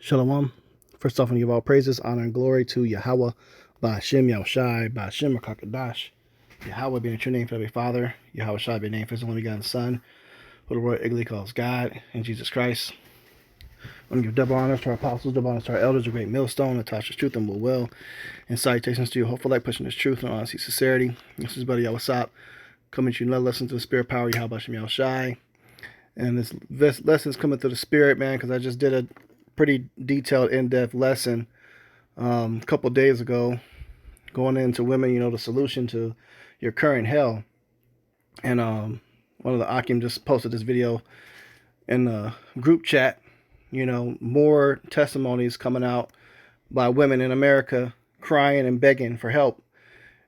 Shalom. First off, I give all praises, honor, and glory to Yahweh, Ba'ashem, Yahushai, Ba'ashem, Rakakadash. Yahweh being a true name for every father, Yahweh Shai being a name for his only begotten son, who the Lord Igley calls God, and Jesus Christ. I want to give double honors to our apostles, double honors to our elders, a great millstone, Natasha's truth and will, and salutations to you, hopeful light, pushing this truth and honesty, sincerity. This is Buddy Yahweh coming to you another lesson to the spirit power, Yahweh Ba'ashem, Yahushai. And this lesson's coming through the spirit, man, because I just did a pretty detailed, in-depth lesson a couple days ago, going into women, the solution to your current hell. And one of the Akim just posted this video in the group chat. More testimonies coming out by women in America crying and begging for help.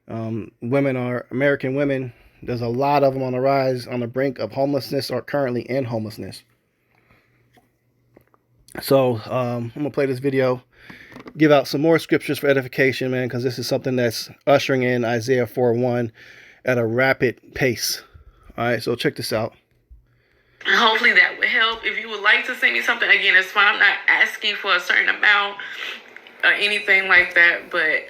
American women. There's a lot of them on the rise, on the brink of homelessness, or currently in homelessness. So I'm going to play this video, give out some more scriptures for edification, man, because this is something that's ushering in Isaiah 4:1 at a rapid pace. All right, so check this out. Hopefully that would help. If you would like to send me something, again, it's fine. I'm not asking for a certain amount or anything like that, but...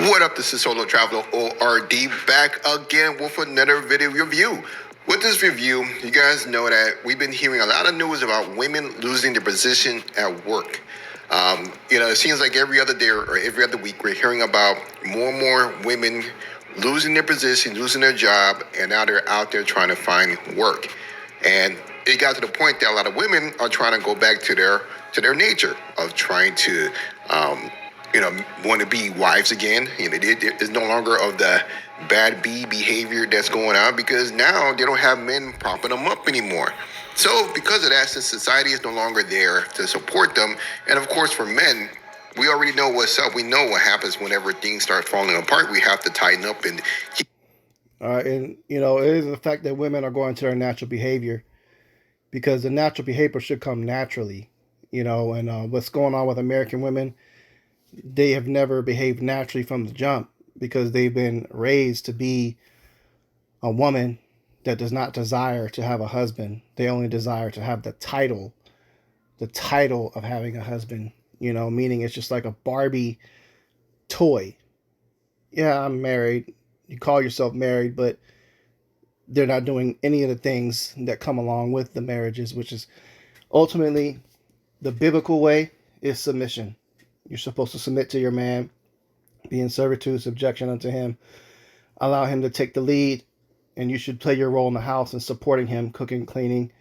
What up, this is Solo Traveler ORD back again with another video review. With this review, you guys know that we've been hearing a lot of news about women losing their position at work. It seems like every other day or every other week we're hearing about more and more women losing their position, losing their job, and now they're out there trying to find work. And it got to the point that a lot of women are trying to go back to their nature of trying to want to be wives again. It's no longer of the bad B behavior that's going on, because now they don't have men propping them up anymore. So because of that, since society is no longer there to support them, and of course for men, we already know what's up. We know what happens whenever things start falling apart. We have to tighten up and all right, and it is the fact that women are going to their natural behavior, because the natural behavior should come naturally. And what's going on with American women, they have never behaved naturally from the jump, because they've been raised to be a woman that does not desire to have a husband. They only desire to have the title of having a husband, meaning it's just like a Barbie toy. Yeah, I'm married. You call yourself married, but they're not doing any of the things that come along with the marriages, which is ultimately the biblical way is submission. You're supposed to submit to your man, be in servitude, subjection unto him, allow him to take the lead, and you should play your role in the house in supporting him, cooking, cleaning,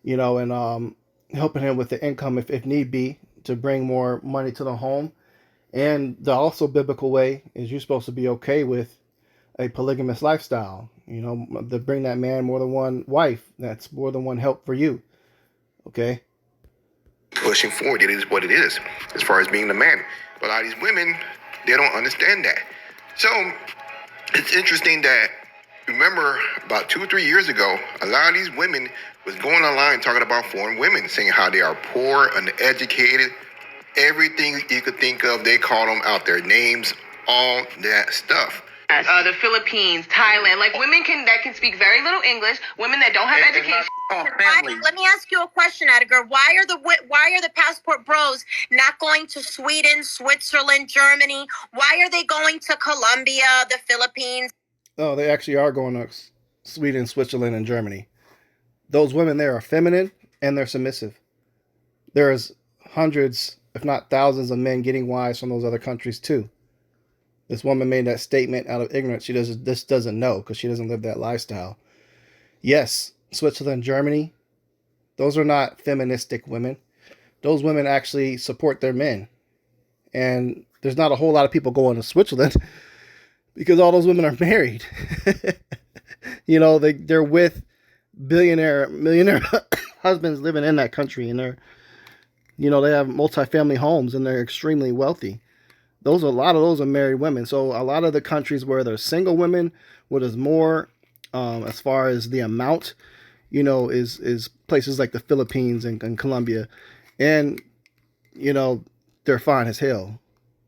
and helping him with the income if need be, to bring more money to the home. And the also biblical way is you're supposed to be okay with a polygamous lifestyle, to bring that man more than one wife. That's more than one help for you. Okay? pushing forward. It is what it is as far as being the man. But a lot of these women, they don't understand that. So it's interesting that, remember, about 2 or 3 years ago, a lot of these women was going online talking about foreign women, saying how they are poor, uneducated, everything you could think of. They call them out their names, all that stuff. The Philippines, Thailand, like women that can speak very little English, women that don't have education. Let me ask you a question, Edgar. Why are the passport bros not going to Sweden, Switzerland, Germany? Why are they going to Colombia, the Philippines? Oh, they actually are going to Sweden, Switzerland, and Germany. Those women there are feminine and they're submissive. There's hundreds, if not thousands, of men getting wives from those other countries too. This woman made that statement out of ignorance. She doesn't know, because she doesn't live that lifestyle. Yes, Switzerland, Germany, those are not feministic women. Those women actually support their men. And there's not a whole lot of people going to Switzerland because all those women are married. They're with millionaire husbands living in that country, and they have multi-family homes, and they're extremely wealthy. A lot of those are married women. So a lot of the countries where there's single women, where there's more, as far as the amount, is places like the Philippines and Colombia. And, they're fine as hell.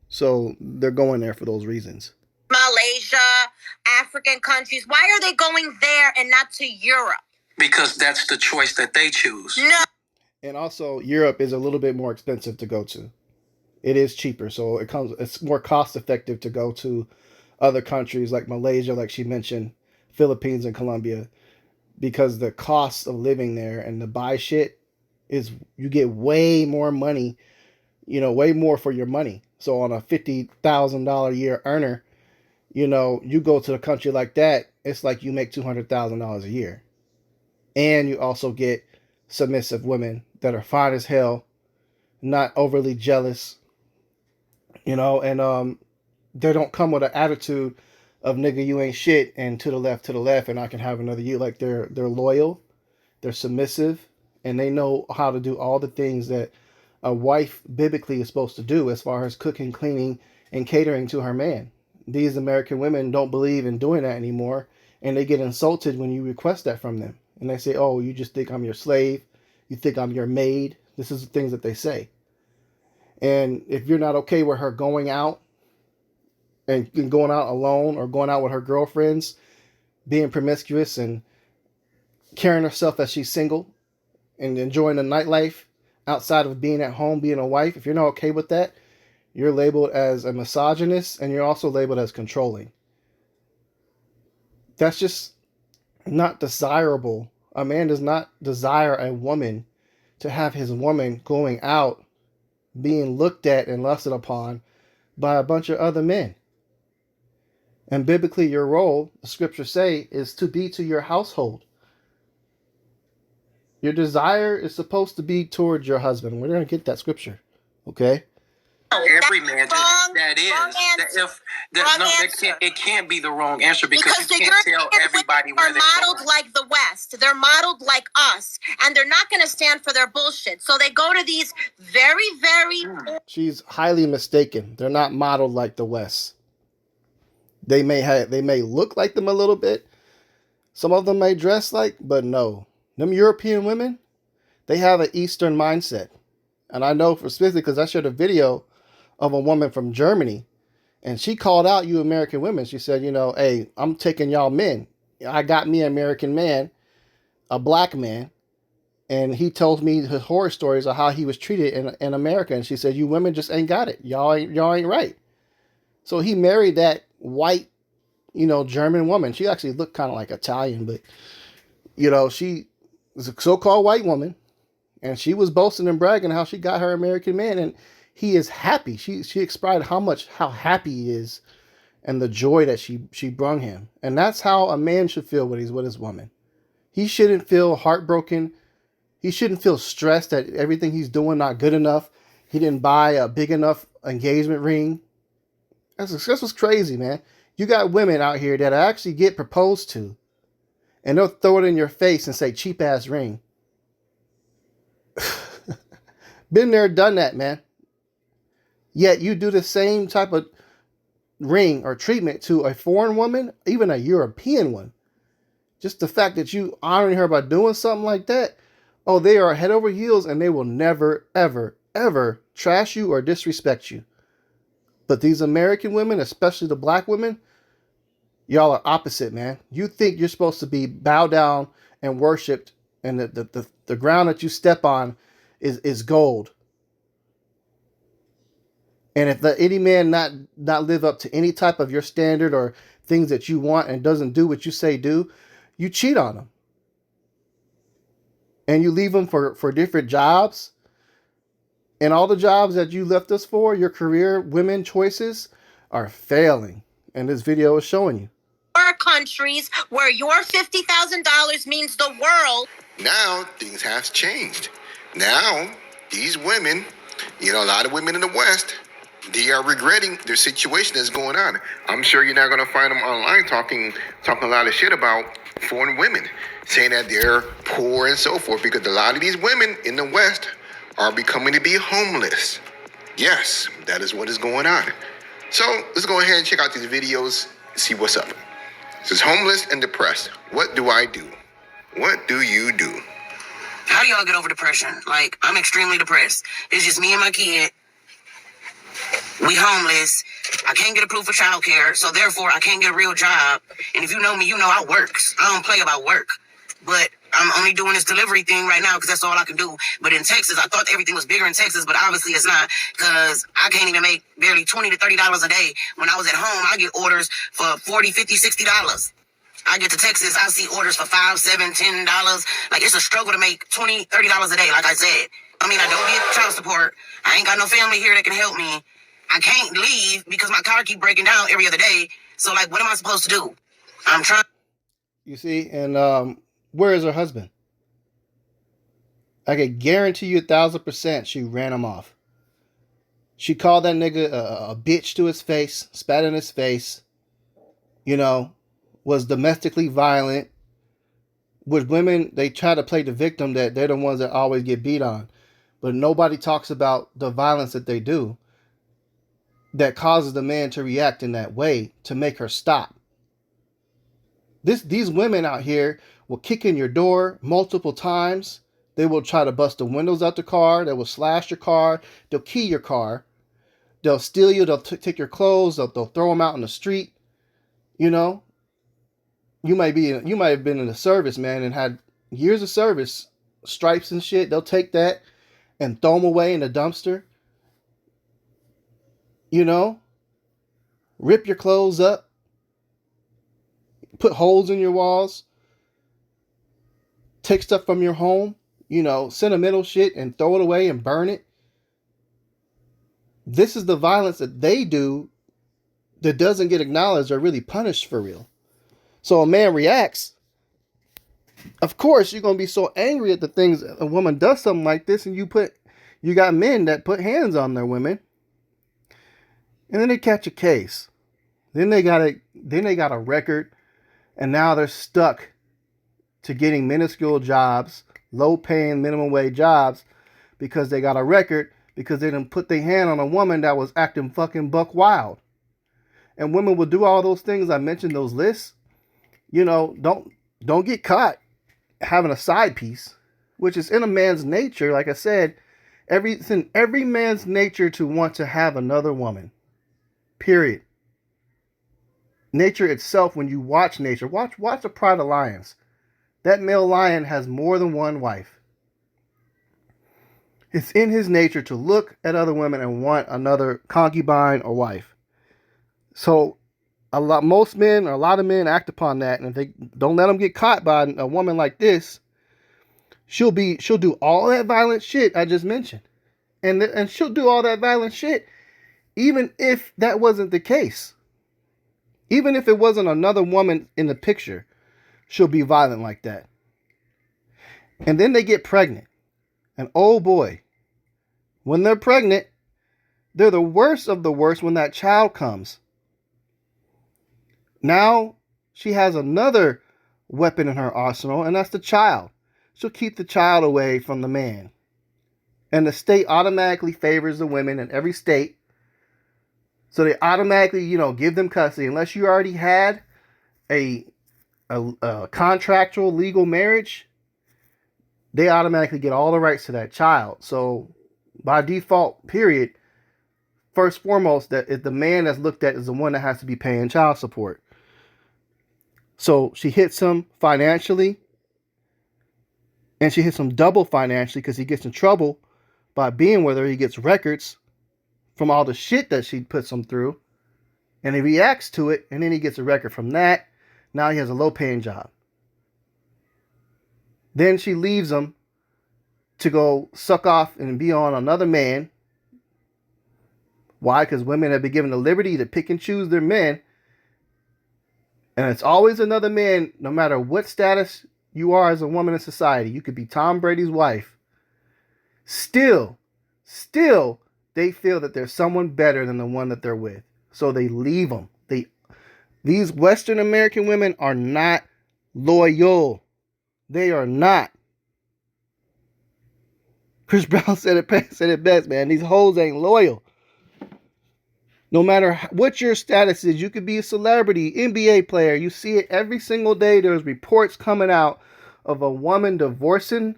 So they're going there for those reasons. Malaysia, African countries. Why are they going there and not to Europe? because that's the choice that they choose. No. And also, Europe is a little bit more expensive to go to. It is cheaper, so it's more cost effective to go to other countries like Malaysia, like she mentioned, Philippines and Colombia, because the cost of living there and to buy shit is, you get way more money, way more for your money. So on a $50,000 a year earner, you go to a country like that, it's like you make $200,000 a year. And you also get submissive women that are fine as hell, not overly jealous, and they don't come with an attitude of nigga you ain't shit and to the left and I can have another you. Like they're loyal, they're submissive, and they know how to do all the things that a wife biblically is supposed to do as far as cooking, cleaning, and catering to her man. These American women don't believe in doing that anymore, and they get insulted when you request that from them. And they say, oh, you just think I'm your slave, you think I'm your maid. This is the things that they say. And if you're not okay with her going out and going out alone or going out with her girlfriends, being promiscuous and carrying herself as she's single and enjoying the nightlife outside of being at home, being a wife, if you're not okay with that, you're labeled as a misogynist, and you're also labeled as controlling. That's just not desirable. A man does not desire a woman to have his woman going out being looked at and lusted upon by a bunch of other men. And biblically, your role, the scriptures say, is to be to your household. Your desire is supposed to be towards your husband. We're going to get that scripture, okay? Every man it can't be the wrong answer because you can't tell everybody where they're modeled going. like the West. They're modeled like us, and they're not going to stand for their bullshit. So they go to these very, very. She's highly mistaken. They're not modeled like the West. They may look like them a little bit. Some of them may dress like, but no. Them European women, they have an Eastern mindset. And I know for specifically because I shared a video of a woman from Germany, and she called out you American women. She said, hey, I'm taking y'all men. I got me an American man, a black man, and he told me his horror stories of how he was treated in America. And she said, you women just ain't got it. Y'all ain't right. So he married that white, German woman. She actually looked kind of like Italian, but, she was a so-called white woman, and she was boasting and bragging how she got her American man, and he is happy. She expressed how happy he is and the joy that she brung him. And that's how a man should feel when he's with his woman. He shouldn't feel heartbroken. He shouldn't feel stressed that everything he's doing not good enough. He didn't buy a big enough engagement ring. That's what's crazy, man. You got women out here that actually get proposed to, and they'll throw it in your face and say, cheap ass ring. Been there, done that, man. Yet you do the same type of ring or treatment to a foreign woman, even a European one. Just the fact that you honoring her by doing something like that, oh, they are head over heels, and they will never, ever, ever trash you or disrespect you. But these American women, especially the black women, y'all are opposite, man. You think you're supposed to be bowed down and worshipped, and the ground that you step on is gold. And if any man not live up to any type of your standard or things that you want and doesn't do what you say do, you cheat on them. And you leave them for different jobs. And all the jobs that you left us for, your career, women choices, are failing. And this video is showing you. Our countries where your $50,000 means the world. Now things have changed. Now these women, a lot of women in the West, they are regretting their situation that's going on. I'm sure you're not going to find them online talking a lot of shit about foreign women, saying that they're poor and so forth, because a lot of these women in the West are becoming to be homeless. Yes, that is what is going on. So let's go ahead and check out these videos and see what's up. It says homeless and depressed. What do I do? What do you do? How do y'all get over depression? Like, I'm extremely depressed. It's just me and my kid. We homeless. I can't get approved for childcare, so therefore I can't get a real job. And if you know me, you know I works. I don't play about work. but I'm only doing this delivery thing right now because that's all I can do. But in Texas, I thought everything was bigger in Texas, but obviously it's not, because I can't even make barely $20 to $30 a day. When I was at home, I get orders for $40, $50, $60. I get to Texas, I see orders for $5, $7, $10. Like, it's a struggle to make $20, $30 a day, like I said. I mean, I don't get child support. I ain't got no family here that can help me. I can't leave because my car keep breaking down every other day. So, like, what am I supposed to do? I'm trying. You see, and where is her husband? I can guarantee you 1,000% she ran him off. She called that nigga a bitch to his face, spat in his face, you know, was domestically violent. With women, they try to play the victim that they're the ones that always get beat on. But nobody talks about the violence that they do that causes the man to react in that way to make her stop. These women out here will kick in your door multiple times. They will try to bust the windows out the car. They will slash your car. They'll key your car. They'll steal you. They'll take your clothes. They'll throw them out in the street. You know, you might have been in the service, man, and had years of service, stripes and shit. They'll take that and throw them away in the dumpster. You know, rip your clothes up, put holes in your walls, take stuff from your home, you know, sentimental shit, and throw it away and burn it. This is the violence that they do that doesn't get acknowledged or really punished for real. So a man reacts. Of course, you're going to be so angry at the things a woman does something like this, and you got men that put hands on their women, and then they catch a case. Then they got a record, and now they're stuck to getting minuscule jobs, low-paying minimum wage jobs, because they got a record, because they didn't put their hand on a woman that was acting fucking buck wild. And women will do all those things I mentioned, those lists. You know, don't get caught having a side piece, which is in a man's nature. Like I said, it's in every man's nature to want to have another woman. Period. Nature itself, when you watch nature, watch The Pride of Lions. That male lion has more than one wife. It's in his nature to look at other women and want another concubine or wife. So a lot of men act upon that, and if they don't let them get caught by a woman like this, she'll do all that violent shit I just mentioned, and she'll do all that violent shit even if that wasn't the case. Even if it wasn't another woman in the picture, she'll be violent like that. And then they get pregnant. And oh boy, when they're pregnant, they're the worst of the worst when that child comes. Now she has another weapon in her arsenal, and that's the child. She'll keep the child away from the man. And the state automatically favors the women in every state. So they automatically, give them custody. Unless you already had a contractual legal marriage, they automatically get all the rights to that child. So by default, period, first foremost, that is the man that's looked at as the one that has to be paying child support. So she hits him financially, and she hits him double financially because he gets in trouble by being with her. He gets records from all the shit that she puts him through, and he reacts to it, and then he gets a record from that. Now he has a low-paying job. Then she leaves him to go suck off and be on another man. Why? Because women have been given the liberty to pick and choose their men. And it's always another man, no matter what status you are as a woman in society. You could be Tom Brady's wife. Still, they feel that there's someone better than the one that they're with. So they leave them. These Western American women are not loyal. They are not. Chris Brown said it best, man. These hoes ain't loyal. No matter what your status is, you could be a celebrity, NBA player. You see it every single day. There's reports coming out of a woman divorcing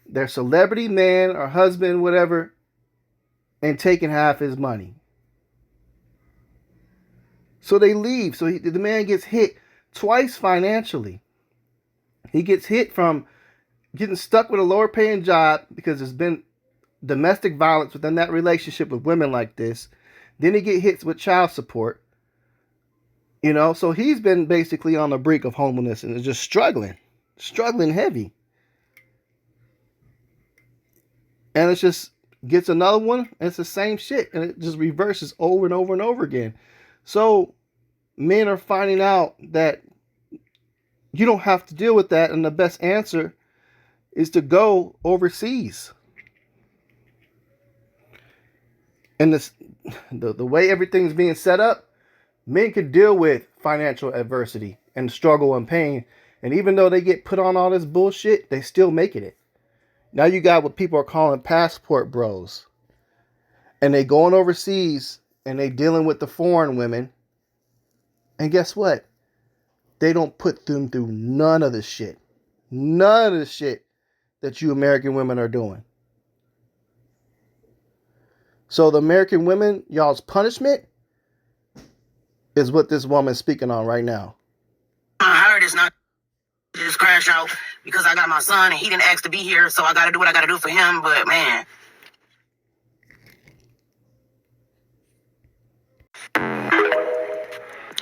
their celebrity man or husband, whatever, and taking half his money. So they leave. So the man gets hit twice financially. He gets hit from getting stuck with a lower paying job because there's been domestic violence within that relationship with women like this. Then he get hit with child support. You know, so he's been basically on the brink of homelessness and is just struggling heavy. And it's just gets another one, and it's the same shit, and it just reverses over and over and over again. So men are finding out that you don't have to deal with that, and the best answer is to go overseas. And the way everything's being set up, men can deal with financial adversity and struggle and pain. And even though they get put on all this bullshit, they still making it. Now you got what people are calling passport bros. And they going overseas and they dealing with the foreign women. And guess what? They don't put them through none of the shit. None of the shit that you American women are doing. So the American women, y'all's punishment is what this woman's speaking on right now. I heard it's not just crash out because I got my son and he didn't ask to be here, so I got to do what I got to do for him. But man,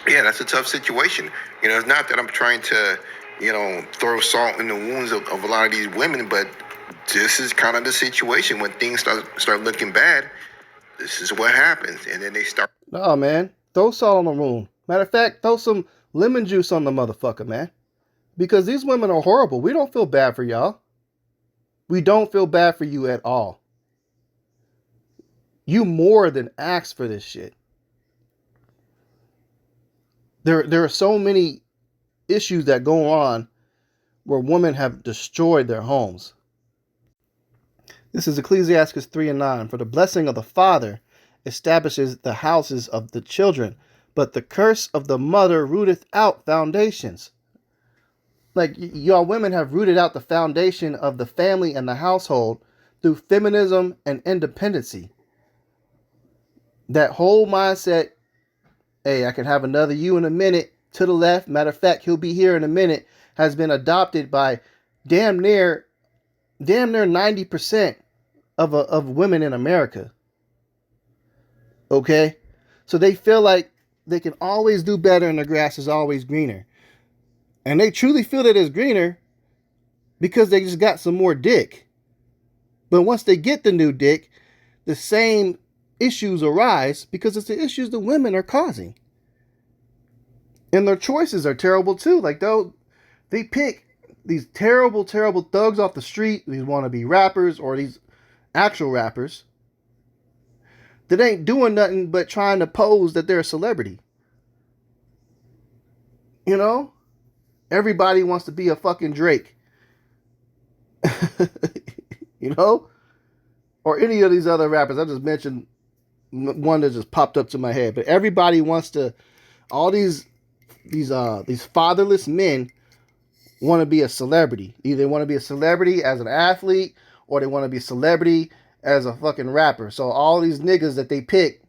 Yeah, that's a tough situation. You know, it's not that I'm trying to, throw salt in the wounds of a lot of these women, but this is kind of the situation. When things start looking bad, this is what happens. And then they start. No, man. Throw salt on the wound. Matter of fact, throw some lemon juice on the motherfucker, man. Because these women are horrible. We don't feel bad for y'all. We don't feel bad for you at all. You more than asked for this shit. There are so many issues that go on where women have destroyed their homes. This is Ecclesiastes 3:9. For the blessing of the father establishes the houses of the children, but the curse of the mother rooteth out foundations. Like, y'all women have rooted out the foundation of the family and the household through feminism and independency. That whole mindset, hey, I can have another you in a minute, to the left, matter of fact, he'll be here in a minute, has been adopted by damn near 90% of women in America. Okay? So they feel like they can always do better and the grass is always greener. And they truly feel that it's greener because they just got some more dick. But once they get the new dick, the same issues arise because it's the issues the women are causing. And their choices are terrible too. Like, they pick these terrible thugs off the street, these wannabe rappers or these actual rappers that ain't doing nothing but trying to pose that they're a celebrity. You know? Everybody wants to be a fucking Drake. You know? Or any of these other rappers. I just mentioned one that just popped up to my head. But everybody wants to, all these fatherless men want to be a celebrity. Either they want to be a celebrity as an athlete or they want to be a celebrity as a fucking rapper. So all these niggas that they pick,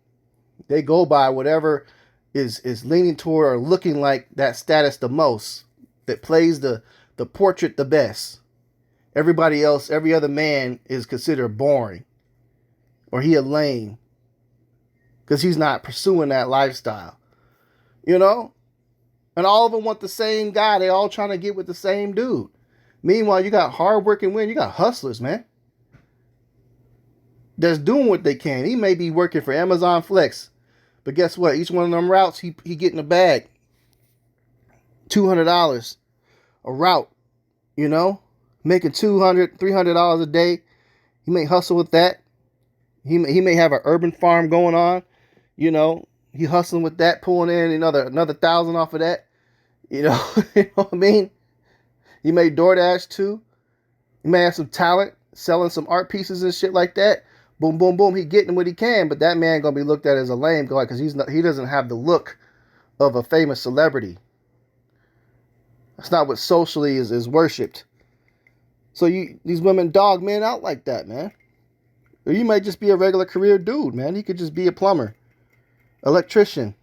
they go by whatever is leaning toward or looking like that status the most, that plays the portrait the best. Everybody else, every other man is considered boring. Or he a lame. Because he's not pursuing that lifestyle. You know? And all of them want the same guy. They all trying to get with the same dude. Meanwhile, you got hardworking women. You got hustlers, man. That's doing what they can. He may be working for Amazon Flex. But guess what? Each one of them routes, he getting a bag. $200 a route. You know? Making $200, $300 a day. He may hustle with that. He may have an urban farm going on. You know? He hustling with that, pulling in another 1,000 off of that. You know, you know what I mean? He may DoorDash too. He may have some talent, selling some art pieces and shit like that. Boom, boom, boom. He getting what he can, but that man gonna be looked at as a lame guy because he doesn't have the look of a famous celebrity. That's not what socially is worshipped. So these women dog men out like that, man. Or you might just be a regular career dude, man. You could just be a plumber. Electrician.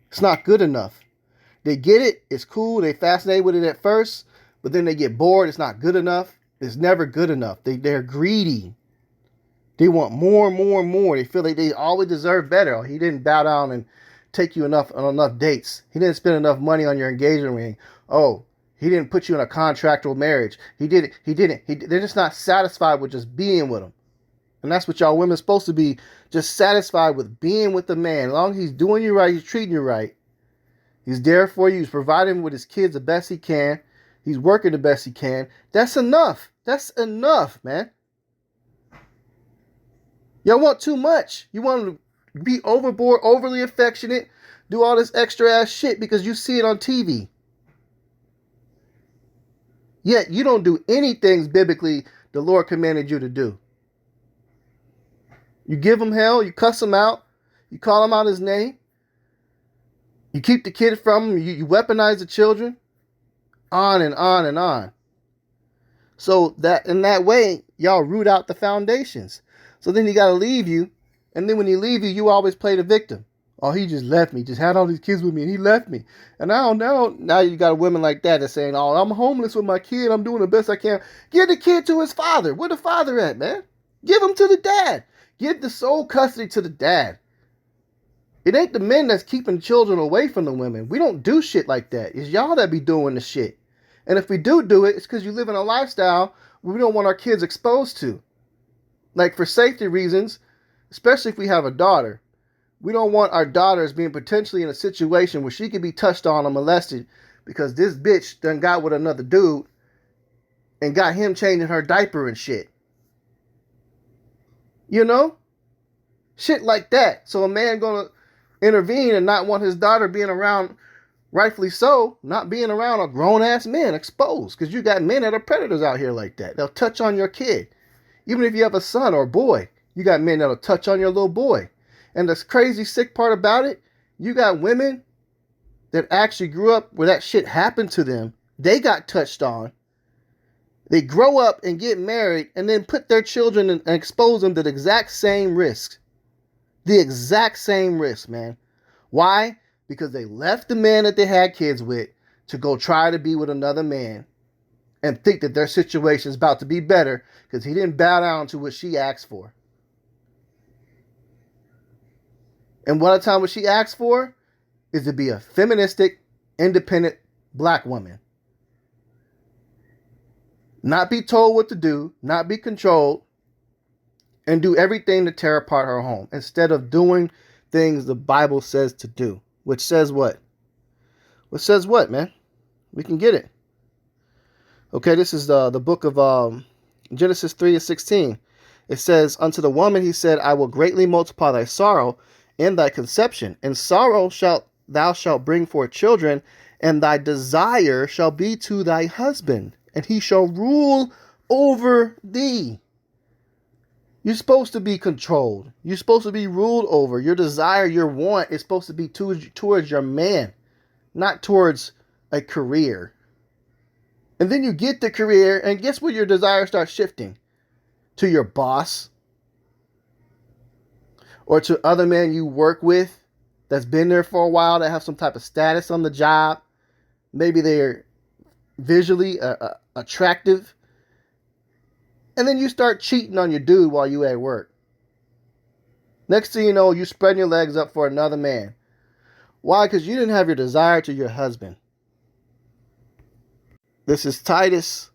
It's not good enough. They get it. It's cool. They fascinated with it at first. but then they get bored. It's not good enough. It's never good enough. They're greedy. They want more and more and more. They feel like they always deserve better. Oh, he didn't bow down and take you on enough dates. He didn't spend enough money on your engagement ring. Oh, he didn't put you in a contractual marriage. He didn't. They're just not satisfied with just being with him. And that's what y'all women are supposed to be, just satisfied with being with the man. As long as he's doing you right, he's treating you right. He's there for you. He's providing with his kids the best he can. He's working the best he can. That's enough. That's enough, man. Y'all want too much. You want to be overboard, overly affectionate, do all this extra ass shit because you see it on TV. Yet you don't do anything biblically the Lord commanded you to do. You give him hell, you cuss him out, you call him out his name, you keep the kid from him, you weaponize the children, on and on and on. So that in that way, y'all root out the foundations. So then he got to leave you, and then when he leave you, you always play the victim. Oh, he just left me, just had all these kids with me, and he left me. And now you got women like that that's saying, oh, I'm homeless with my kid, I'm doing the best I can. Give the kid to his father. Where the father at, man? Give him to the dad. Give the sole custody to the dad. It ain't the men that's keeping children away from the women. We don't do shit like that. It's y'all that be doing the shit. And if we do it, it's because you live in a lifestyle we don't want our kids exposed to. Like for safety reasons, especially if we have a daughter. We don't want our daughters being potentially in a situation where she could be touched on or molested because this bitch done got with another dude and got him changing her diaper and shit. You know? Shit like that. So a man gonna intervene and not want his daughter being around, rightfully so, not being around a grown-ass man exposed. Because you got men that are predators out here like that. They'll touch on your kid. Even if you have a son or a boy, you got men that'll touch on your little boy. And the crazy sick part about it, you got women that actually grew up where that shit happened to them. They got touched on. They grow up and get married and then put their children and expose them to the exact same risk. The exact same risk, man. Why? Because they left the man that they had kids with to go try to be with another man and think that their situation is about to be better because he didn't bow down to what she asked for. And one of the time what she asked for is to be a feministic, independent black woman. Not be told what to do, not be controlled, and do everything to tear apart her home instead of doing things the Bible says to do. Which says what? Which says what, man? We can get it. Okay, this is the book of Genesis 3:16. It says, unto the woman he said, I will greatly multiply thy sorrow in thy conception. In sorrow thou shalt bring forth children, and thy desire shall be to thy husband, and he shall rule over thee. You're supposed to be controlled. You're supposed to be ruled over. Your desire, your want is supposed to be towards your man, not towards a career. And then you get the career, and guess what your desire starts shifting? To your boss. Or to other men you work with that's been there for a while, that have some type of status on the job. Maybe they're visually attractive. And then you start cheating on your dude while you at work. Next thing you know, you spreading your legs up for another man. Why? Because you didn't have your desire to your husband. This is Titus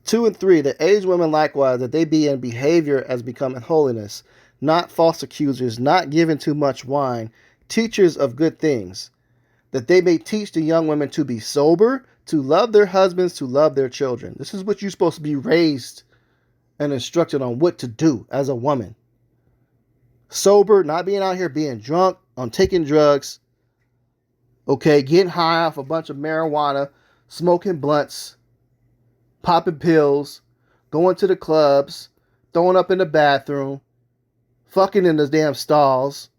2:3. The aged women likewise, that they be in behavior as becoming holiness, not false accusers, not given too much wine, teachers of good things, that they may teach the young women to be sober, to love their husbands, to love their children. This is what you're supposed to be raised and instructed on what to do as a woman. Sober, not being out here being drunk, on taking drugs, okay, getting high off a bunch of marijuana, smoking blunts, popping pills, going to the clubs, throwing up in the bathroom, fucking in the damn stalls,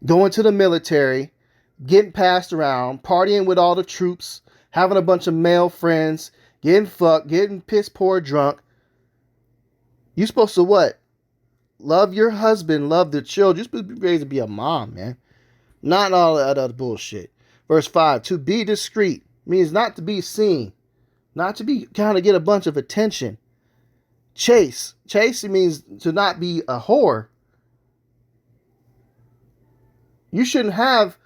going to the military, getting passed around, partying with all the troops, having a bunch of male friends, getting fucked, getting piss poor drunk. You're supposed to what? Love your husband, love the children. You're supposed to be raised to be a mom, man. Not all that other bullshit. Verse 5, to be discreet, means not to be seen, not to be kind of get a bunch of attention. Chase means to not be a whore. You shouldn't have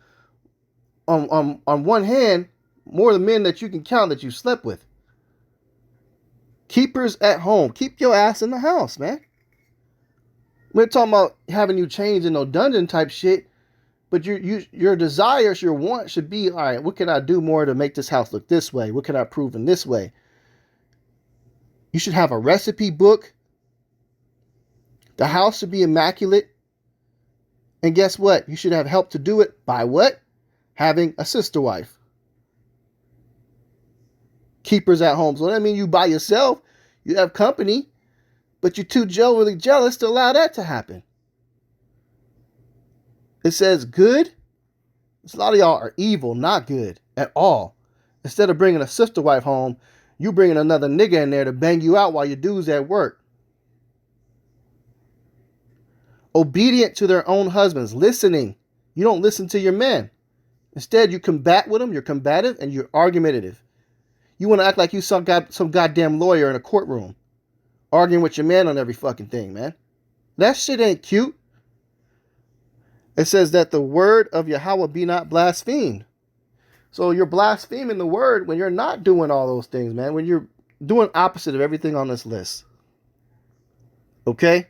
on one hand more the men that you can count that you slept with. Keepers at home. Keep your ass in the house, man. We're talking about having you chained in no dungeon type shit, but your desires, your want should be, all right, what can I do more to make this house look this way? What can I prove in this way? You should have a recipe book. The house should be immaculate. And guess what? You should have help to do it by what? Having a sister wife. Keepers at home. So that means you by yourself, you have company, but you're too really jealous to allow that to happen. It says good. A lot of y'all are evil, not good at all. Instead of bringing a sister wife home, you bringing another nigga in there to bang you out while your dude's at work. Obedient to their own husbands. Listening. You don't listen to your men. Instead, you combat with them. You're combative and you're argumentative. You want to act like you some goddamn lawyer in a courtroom. Arguing with your man on every fucking thing, man. That shit ain't cute. It says that the word of Yahweh be not blasphemed. So you're blaspheming the word when you're not doing all those things, man. When you're doing opposite of everything on this list. Okay?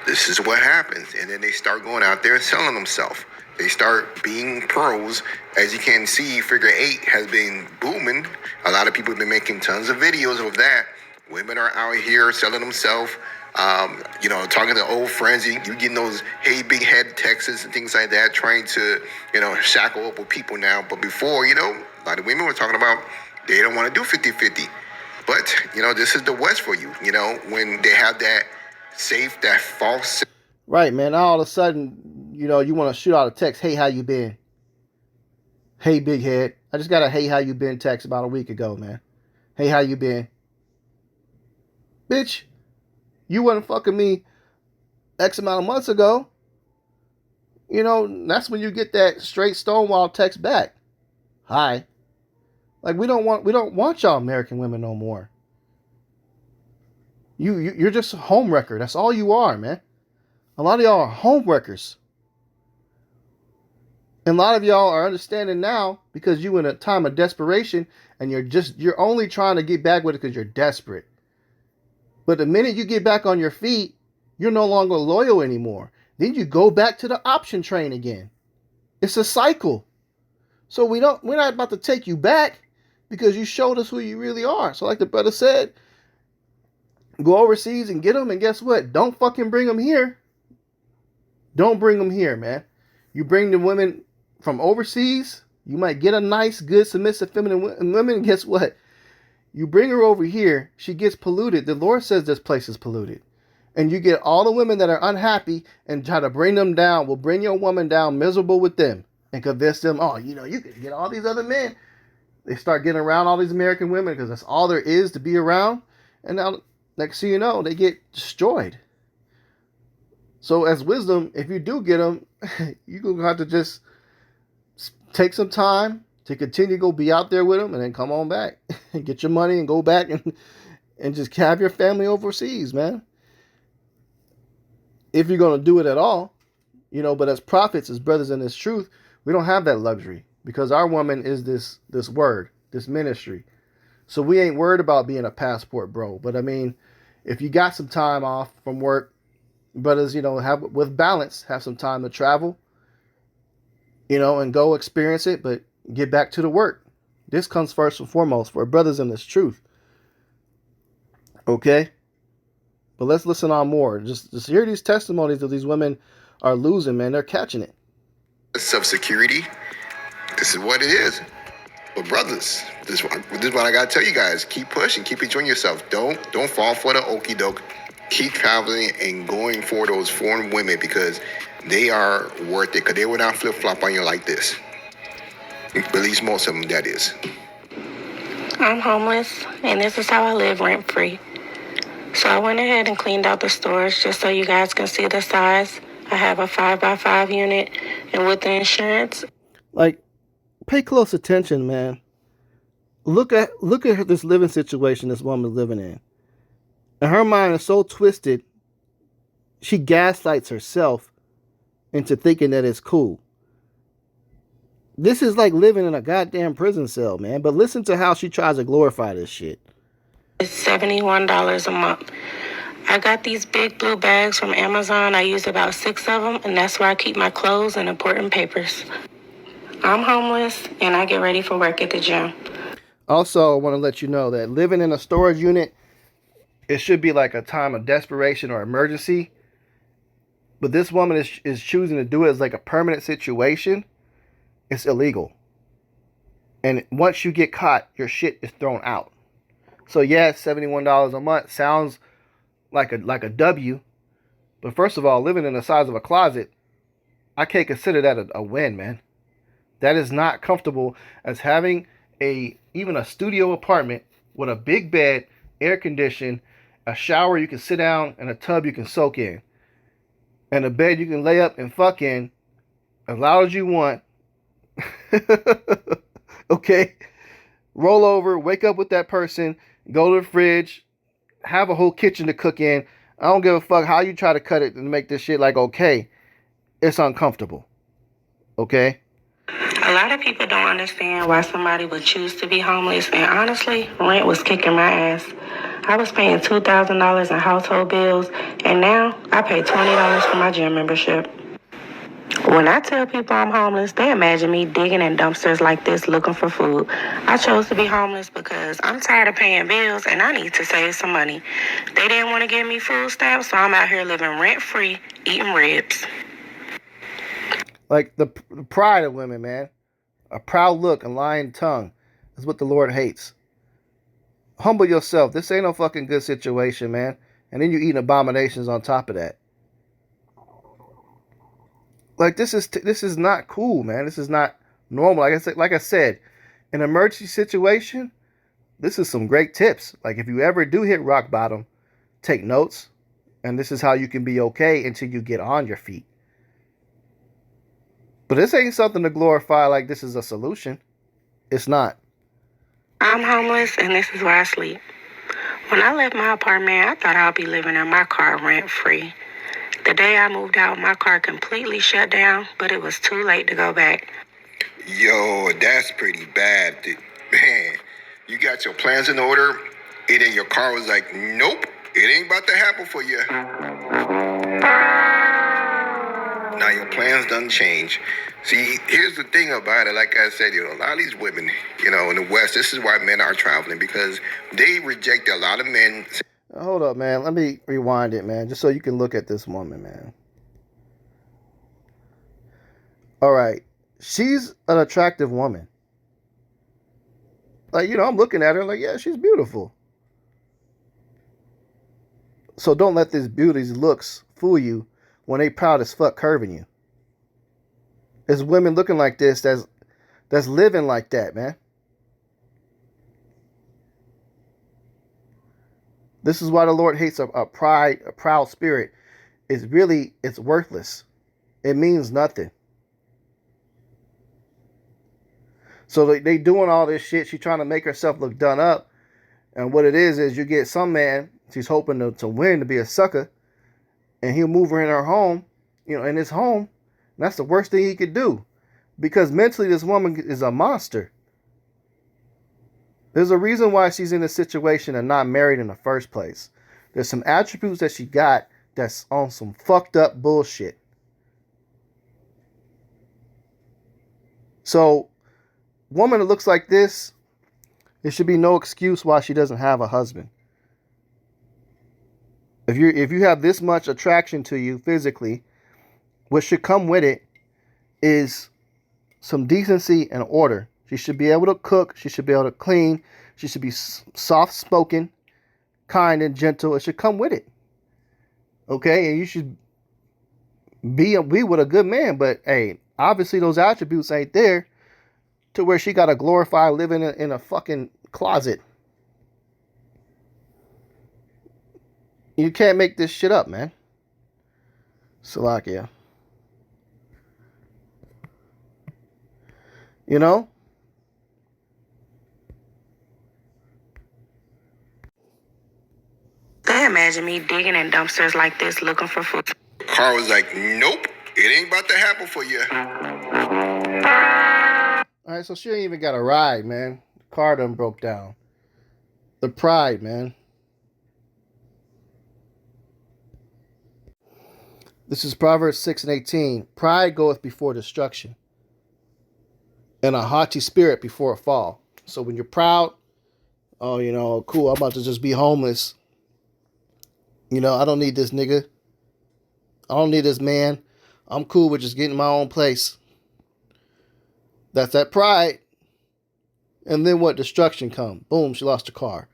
This is what happens. And then they start going out there and selling themselves. They start being pros. As you can see, Figure 8 has been booming. A lot of people have been making tons of videos of that. Women are out here selling themselves. Talking to old friends, you getting those hey big head texts and things like that, trying to, shackle up with people now. But before, a lot of women were talking about they don't want to do 50-50. But, this is the West for you, when they have that safe, that false. Right, man. Now all of a sudden, you want to shoot out a text, hey, how you been? Hey, big head. I just got a hey, how you been text about a week ago, man. Hey, how you been? Bitch, you wasn't fucking me X amount of months ago. That's when you get that straight Stonewall text back. Hi. Like we don't want y'all American women no more. You're just a home wrecker. That's all you are, man. A lot of y'all are home wreckers. And a lot of y'all are understanding now because you in a time of desperation and you're only trying to get back with it because you're desperate. But the minute you get back on your feet, you're no longer loyal anymore. Then you go back to the option train again. It's a cycle. So we're not about to take you back because you showed us who you really are. So like the brother said, go overseas and get them. And guess what? Don't fucking bring them here. Don't bring them here, man. You bring the women from overseas, you might get a nice, good, submissive, feminine women. And guess what? You bring her over here, she gets polluted. The Lord says this place is polluted. And you get all the women that are unhappy and try to bring them down. Will bring your woman down miserable with them and convince them, you can get all these other men. They start getting around all these American women because that's all there is to be around. And now, next thing you know, they get destroyed. So as wisdom, if you do get them, you're going to have to just take some time to continue to go be out there with them and then come on back and get your money and go back and just have your family overseas, man. If you're going to do it at all, but as prophets, as brothers in this truth, we don't have that luxury because our woman is this word, this ministry. So we ain't worried about being a passport bro. But I mean, if you got some time off from work, brothers, have with balance, have some time to travel, and go experience it, but get back to the work. This comes first and foremost for brothers in this truth. Okay? But let's listen on more. Just hear these testimonies that these women are losing, man. They're catching it. Self-security. This is what it is. But brothers, this is what I gotta tell you guys. Keep pushing, keep enjoying yourself. Don't fall for the okie doke. Keep traveling and going for those foreign women because they are worth it. Because they will not flip-flop on you like this. At least most of them, that is. I'm homeless, and this is how I live rent-free. So I went ahead and cleaned out the storage just so you guys can see the size. I have a 5x5 unit, and with the insurance. Like, pay close attention, man. look at this living situation this woman's living in. And her mind is so twisted, she gaslights herself into thinking that it's cool. This is like living in a goddamn prison cell, man. But listen to how she tries to glorify this shit. It's $71 a month. I got these big blue bags from Amazon. I use about 6 of them, and that's where I keep my clothes and important papers. I'm homeless, and I get ready for work at the gym. Also, I want to let you know that living in a storage unit, it should be like a time of desperation or emergency. But this woman is choosing to do it as like a permanent situation. It's illegal. And once you get caught, your shit is thrown out. So yeah, $71 a month sounds like a W. But first of all, living in the size of a closet, I can't consider that a win, man. That is not comfortable as having even a studio apartment with a big bed, air conditioned, a shower you can sit down, and a tub you can soak in. And a bed you can lay up and fuck in as loud as you want. Okay? Roll over, wake up with that person, go to the fridge, have a whole kitchen to cook in. I don't give a fuck how you try to cut it and make this shit like okay. It's uncomfortable. Okay? A lot of people don't understand why somebody would choose to be homeless, and honestly, rent was kicking my ass. I was paying $2,000 in household bills, and now I pay $20 for my gym membership. When I tell people I'm homeless, they imagine me digging in dumpsters like this looking for food. I chose to be homeless because I'm tired of paying bills and I need to save some money. They didn't want to give me food stamps, so I'm out here living rent-free, eating ribs. Like the pride of women, man. A proud look and lying tongue is what the Lord hates. Humble yourself. This ain't no fucking good situation, man. And then you eating abominations on top of that. Like this is not cool, man. This is not normal. Like I said, in an emergency situation, this is some great tips. Like if you ever do hit rock bottom, take notes, and this is how you can be okay until you get on your feet. But this ain't something to glorify like this is a solution. It's not. I'm homeless, and this is where I sleep. When I left my apartment, I thought I'd be living in my car rent-free. The day I moved out, my car completely shut down, but it was too late to go back. Yo, that's pretty bad. Man, you got your plans in order, and then your car was like, nope, it ain't about to happen for you. Now your plans done change. See, here's the thing about it. Like I said, a lot of these women, in the West, this is why men are traveling, because they reject a lot of men. Hold up, man. Let me rewind it, man, just so you can look at this woman, man. All right. She's an attractive woman. Like, I'm looking at her like, yeah, she's beautiful. So don't let this beauty's looks fool you when they proud as fuck curving you. There's women looking like this that's living like that, man. This is why the Lord hates a proud spirit. It's worthless. It means nothing. So they doing all this shit. She's trying to make herself look done up. And what it is you get some man, she's hoping to win, to be a sucker. And he'll move her in her home, in his home. And that's the worst thing he could do. Because mentally, this woman is a monster. There's a reason why she's in this situation and not married in the first place. There's some attributes that she got that's on some fucked up bullshit. So, woman that looks like this, there should be no excuse why she doesn't have a husband. If you have this much attraction to you physically, what should come with it is some decency and order. She should be able to cook. She should be able to clean. She should be soft-spoken, kind and gentle. It should come with it. Okay? And you should be with a good man. But, hey, obviously those attributes ain't there to where she got to glorify living in a fucking closet. You can't make this shit up, man. Salakia. imagine me digging in dumpsters like this looking for food. Car was like, nope, it ain't about to happen for you. All right, so she ain't even got a ride, man. The car done broke down. The pride, man. This is Proverbs 6:18. Pride goeth before destruction, and a haughty spirit before a fall. So when you're proud, oh, cool, I'm about to just be homeless. I don't need this nigga. I don't need this man. I'm cool with just getting my own place. That's that pride. And then what? Destruction come. Boom, she lost her car.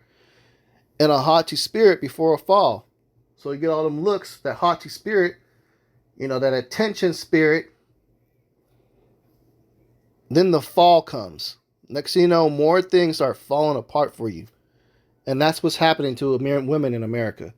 And a haughty spirit before a fall. So you get all them looks, that haughty spirit, that attention spirit. Then the fall comes. Next thing you know, more things start falling apart for you. And that's what's happening to women in America.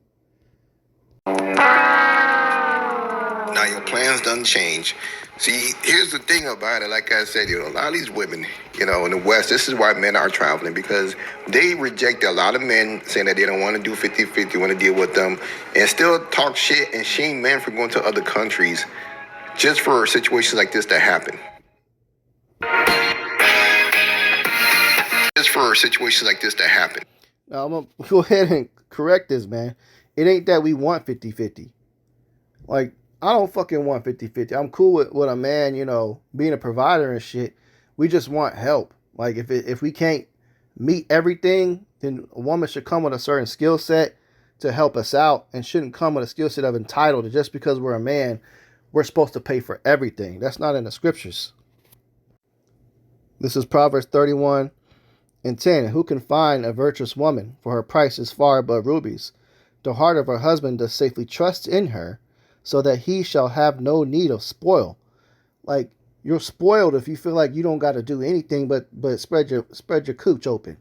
Now your plans done change. See, here's the thing about it. Like I said, a lot of these women, in the West, this is why men are traveling, because they reject a lot of men saying that they don't want to do 50-50, want to deal with them, and still talk shit and shame men for going to other countries just for situations like this to happen. Now, I'm going to go ahead and correct this, man. It ain't that we want 50-50. Like, I don't fucking want 50-50. I'm cool with a man, being a provider and shit. We just want help. Like, if we can't meet everything, then a woman should come with a certain skill set to help us out, and shouldn't come with a skill set of entitled. Just because we're a man, we're supposed to pay for everything. That's not in the scriptures. This is Proverbs 31:10. Who can find a virtuous woman? For her price is far above rubies. The heart of her husband does safely trust in her, so that he shall have no need of spoil. Like, you're spoiled if you feel like you don't got to do anything but spread your cooch open.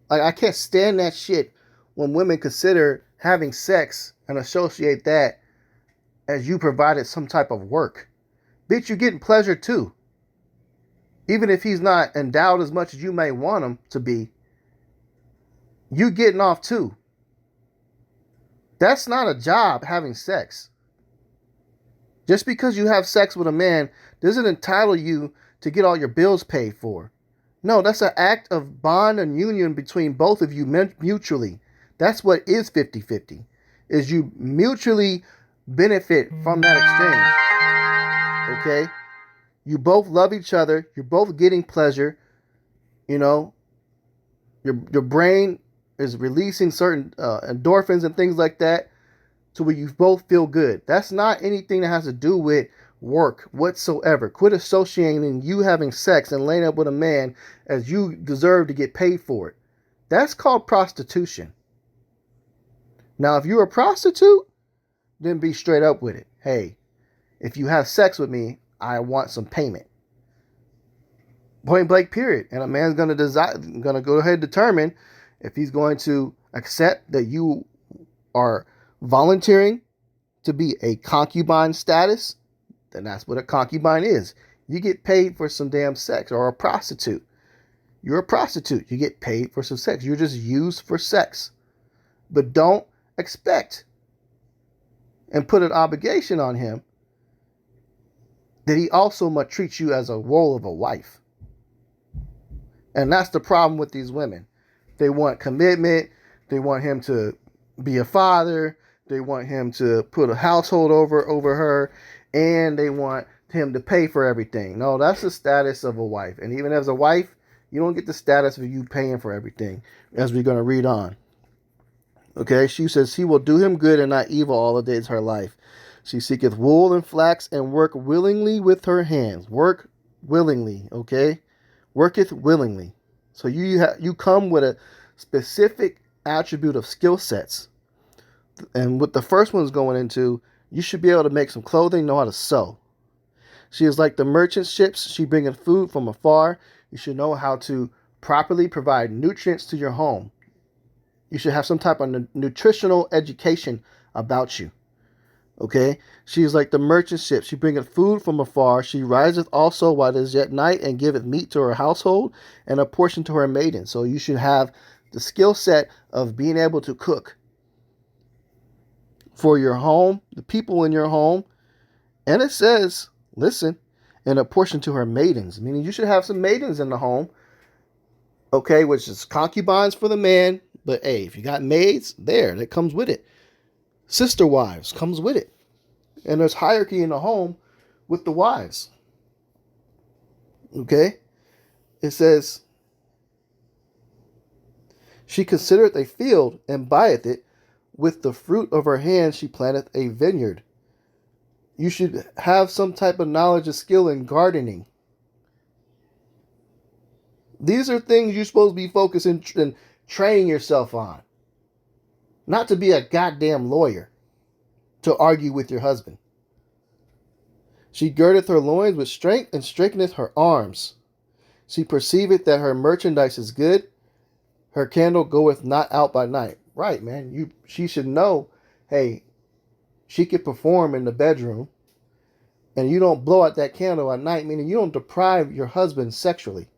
Like, I can't stand that shit when women consider having sex and associate that as you provided some type of work. Bitch, you're getting pleasure too. Even if he's not endowed as much as you may want him to be, you getting off too. That's not a job, having sex. Just because you have sex with a man doesn't entitle you to get all your bills paid for. No, that's an act of bond and union between both of you mutually. That's what is 50-50. Is you mutually benefit from that exchange. Okay? You both love each other. You're both getting pleasure. Your brain is releasing certain endorphins and things like that, to where you both feel good. That's not anything that has to do with work whatsoever. Quit associating you having sex and laying up with a man as you deserve to get paid for it. That's called prostitution. Now, if you're a prostitute, then be straight up with it. Hey, if you have sex with me, I want some payment. Point blank, period. And a man's going to go ahead and determine if he's going to accept that you are volunteering to be a concubine status, then that's what a concubine is. You get paid for some damn sex. Or a prostitute. You're a prostitute. You get paid for some sex. You're just used for sex. But don't expect and put an obligation on him that he also must treat you as a role of a wife. And that's the problem with these women. They want commitment. They want him to be a father. They want him to put a household over her, and they want him to pay for everything. No, that's the status of a wife. And even as a wife, you don't get the status of you paying for everything, as we're going to read on. Okay, she says, he will do him good and not evil all the days of her life. She seeketh wool and flax and work willingly with her hands. Work willingly, okay? Worketh willingly. So you come with a specific attribute of skill sets. And what the first one's going into, you should be able to make some clothing, know how to sew. She is like the merchant ships. She bringeth food from afar. You should know how to properly provide nutrients to your home. You should have some type of nutritional education about you. Okay? She is like the merchant ship. She bringeth food from afar. She riseth also while it is yet night, and giveth meat to her household, and a portion to her maiden. So you should have the skill set of being able to cook. for your home, the people in your home. And it says, listen, and a portion to her maidens, meaning you should have some maidens in the home, okay, which is concubines for the man. But hey, if you got maids, that comes with it. Sister wives comes with it. And there's hierarchy in the home with the wives. Okay? It says, she considereth a field and buyeth it. With the fruit of her hand she planteth a vineyard. You should have some type of knowledge or skill in gardening. These are things you're supposed to be focusing and training yourself on. Not to be a goddamn lawyer to argue with your husband. She girdeth her loins with strength and strengtheneth her arms. She perceiveth that her merchandise is good. Her candle goeth not out by night. Right, man. She should know, hey, she could perform in the bedroom, and you don't blow out that candle at night, meaning you don't deprive your husband sexually.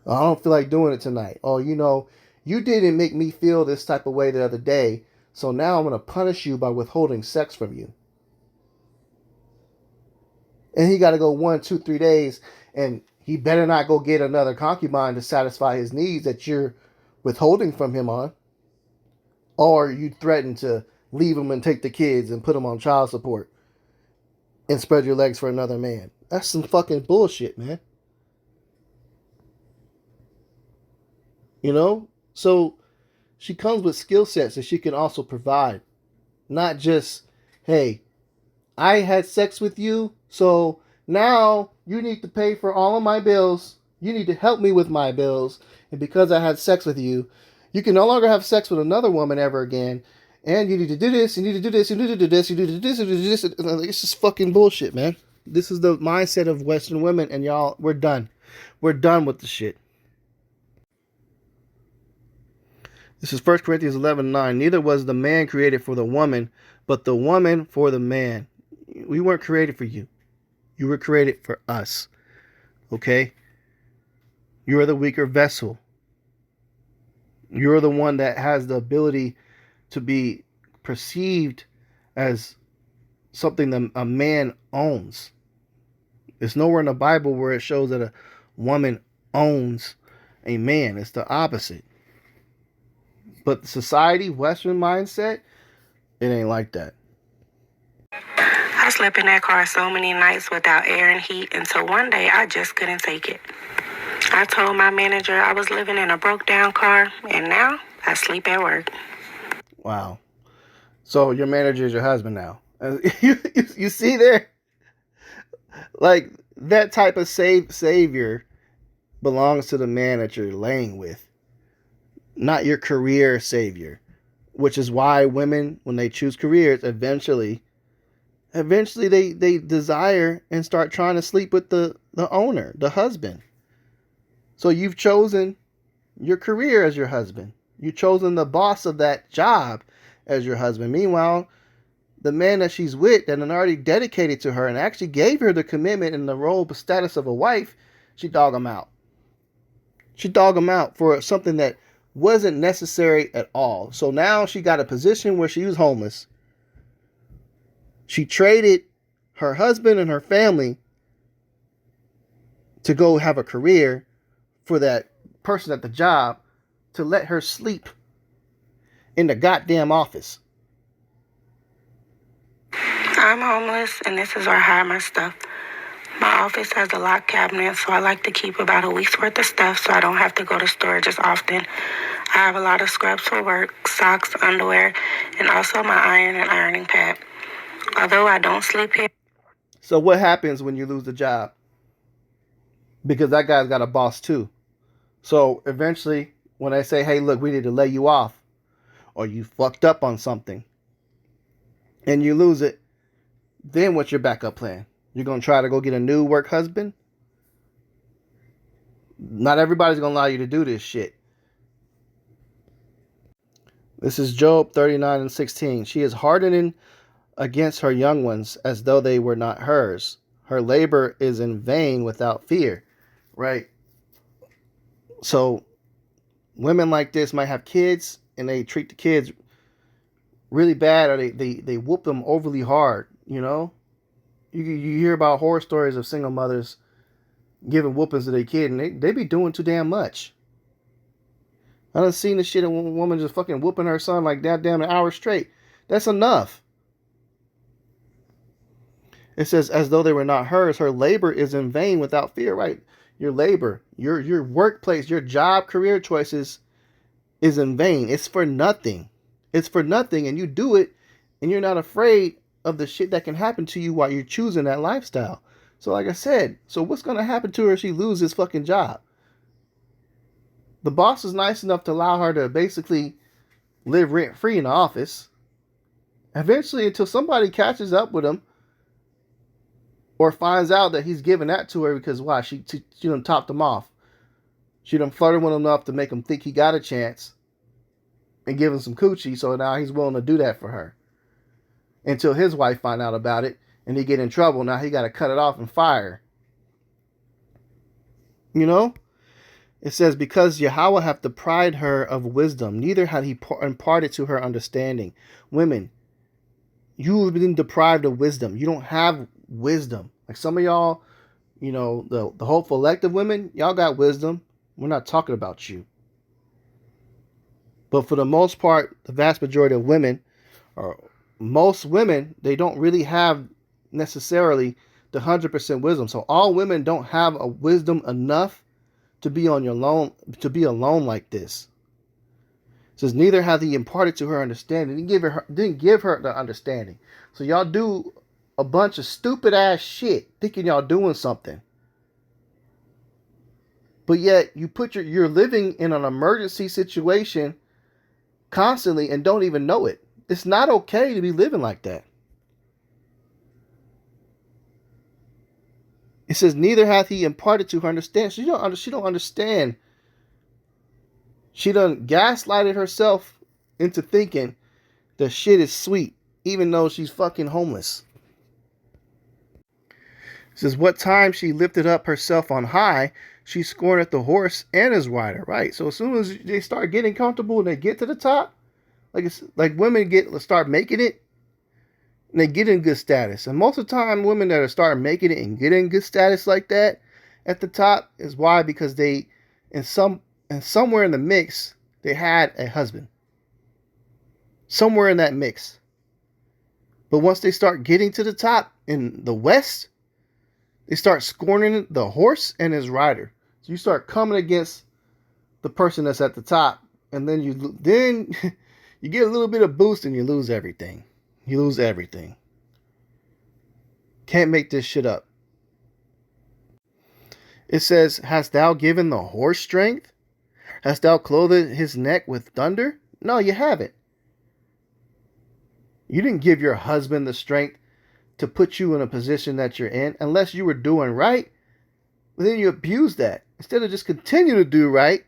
I don't feel like doing it tonight. Oh, you didn't make me feel this type of way the other day, so now I'm going to punish you by withholding sex from you. And he got to go 1, 2, 3 days, and he better not go get another concubine to satisfy his needs that you're withholding from him on. Or you threaten to leave him and take the kids and put him on child support and spread your legs for another man. That's some fucking bullshit, man. So she comes with skill sets that she can also provide. Not just, hey, I had sex with you, so now you need to pay for all of my bills. You need to help me with my bills. And because I had sex with you, you can no longer have sex with another woman ever again. And you need to do this, you need to do this, you need to do this, you need to do this, you need to do this. It's just fucking bullshit, man. This is the mindset of Western women, and y'all, we're done. We're done with the shit. This is 1 Corinthians 11:9. Neither was the man created for the woman, but the woman for the man. We weren't created for you. You were created for us. Okay? You are the weaker vessel. You're the one that has the ability to be perceived as something that a man owns. It's nowhere in the Bible where it shows that a woman owns a man. It's the opposite. But the society, Western mindset, it ain't like that. I slept in that car so many nights without air and heat until one day I just couldn't take it. I told my manager I was living in a broke down car, and now I sleep at work. Wow. So your manager is your husband now. You see there? Like, that type of savior belongs to the man that you're laying with, not your career savior. Which is why women, when they choose careers, eventually they desire and start trying to sleep with the owner, the husband. So you've chosen your career as your husband. You've chosen the boss of that job as your husband. Meanwhile, the man that she's with and already dedicated to her and actually gave her the commitment and the role status of a wife, she dog him out. She dog him out for something that wasn't necessary at all. So now she got a position where she was homeless. She traded her husband and her family to go have a career for that person at the job to let her sleep in the goddamn office. I'm homeless, and this is where I hide my stuff. My office has a locked cabinet, so I like to keep about a week's worth of stuff so I don't have to go to storage as often. I have a lot of scrubs for work, socks, underwear, and also my iron and ironing pad. Although I don't sleep here. So what happens when you lose the job? Because that guy's got a boss too. So eventually, when they say, hey, look, we need to lay you off, or you fucked up on something, and you lose it, then what's your backup plan? You're going to try to go get a new work husband? Not everybody's going to allow you to do this shit. This is Job 39:16. She is hardening against her young ones as though they were not hers. Her labor is in vain without fear. Right? So women like this might have kids and they treat the kids really bad, or they whoop them overly hard. You know, you hear about horror stories of single mothers giving whoopings to their kid, and they be doing too damn much. I done seen the shit of a woman just fucking whooping her son like that damn an hour straight. That's enough. It says, as though they were not hers, her labor is in vain without fear, right? Your labor, your workplace, your job, career choices is in vain. It's for nothing. It's for nothing, and you do it, and you're not afraid of the shit that can happen to you while you're choosing that lifestyle. So like I said, so what's going to happen to her if she loses this fucking job? The boss is nice enough to allow her to basically live rent-free in the office. Eventually, until somebody catches up with him or finds out that he's giving that to her because why? She done topped him off. She done flirted with him enough to make him think he got a chance and give him some coochie, so now he's willing to do that for her. Until his wife find out about it and he get in trouble. Now he got to cut it off and fire. You know? It says, because Yahweh hath deprived her of wisdom, neither had he imparted to her understanding. Women, you have been deprived of wisdom. You don't have wisdom. Like some of y'all, you know, the hopeful elective women, y'all got wisdom. We're not talking about you. But for the most part, the vast majority of women, or most women, they don't really have necessarily the 100% wisdom. So all women don't have a wisdom enough to be on your alone, to be alone like this. It says, neither hath he imparted to her understanding. Didn't give her the understanding. So y'all do a bunch of stupid ass shit thinking y'all doing something. But yet you you're living in an emergency situation constantly and don't even know it. It's not okay to be living like that. It says, neither hath he imparted to her understanding. She don't understand. She done gaslighted herself into thinking the shit is sweet, even though she's fucking homeless. It says, what time she lifted up herself on high, she scorned at the horse and his rider. Right. So as soon as they start getting comfortable and they get to the top, like women start making it, and they get in good status. And most of the time, women that are starting making it and getting good status like that at the top is why? Because they, somewhere in the mix, they had a husband. Somewhere in that mix. But once they start getting to the top in the West, they start scorning the horse and his rider. So you start coming against the person that's at the top, and then you get a little bit of boost and you lose everything. You lose everything. Can't make this shit up. It says, hast thou given the horse strength? Hast thou clothed his neck with thunder? No, you haven't. You didn't give your husband the strength to put you in a position that you're in unless you were doing right. But then you abuse that. Instead of just continue to do right,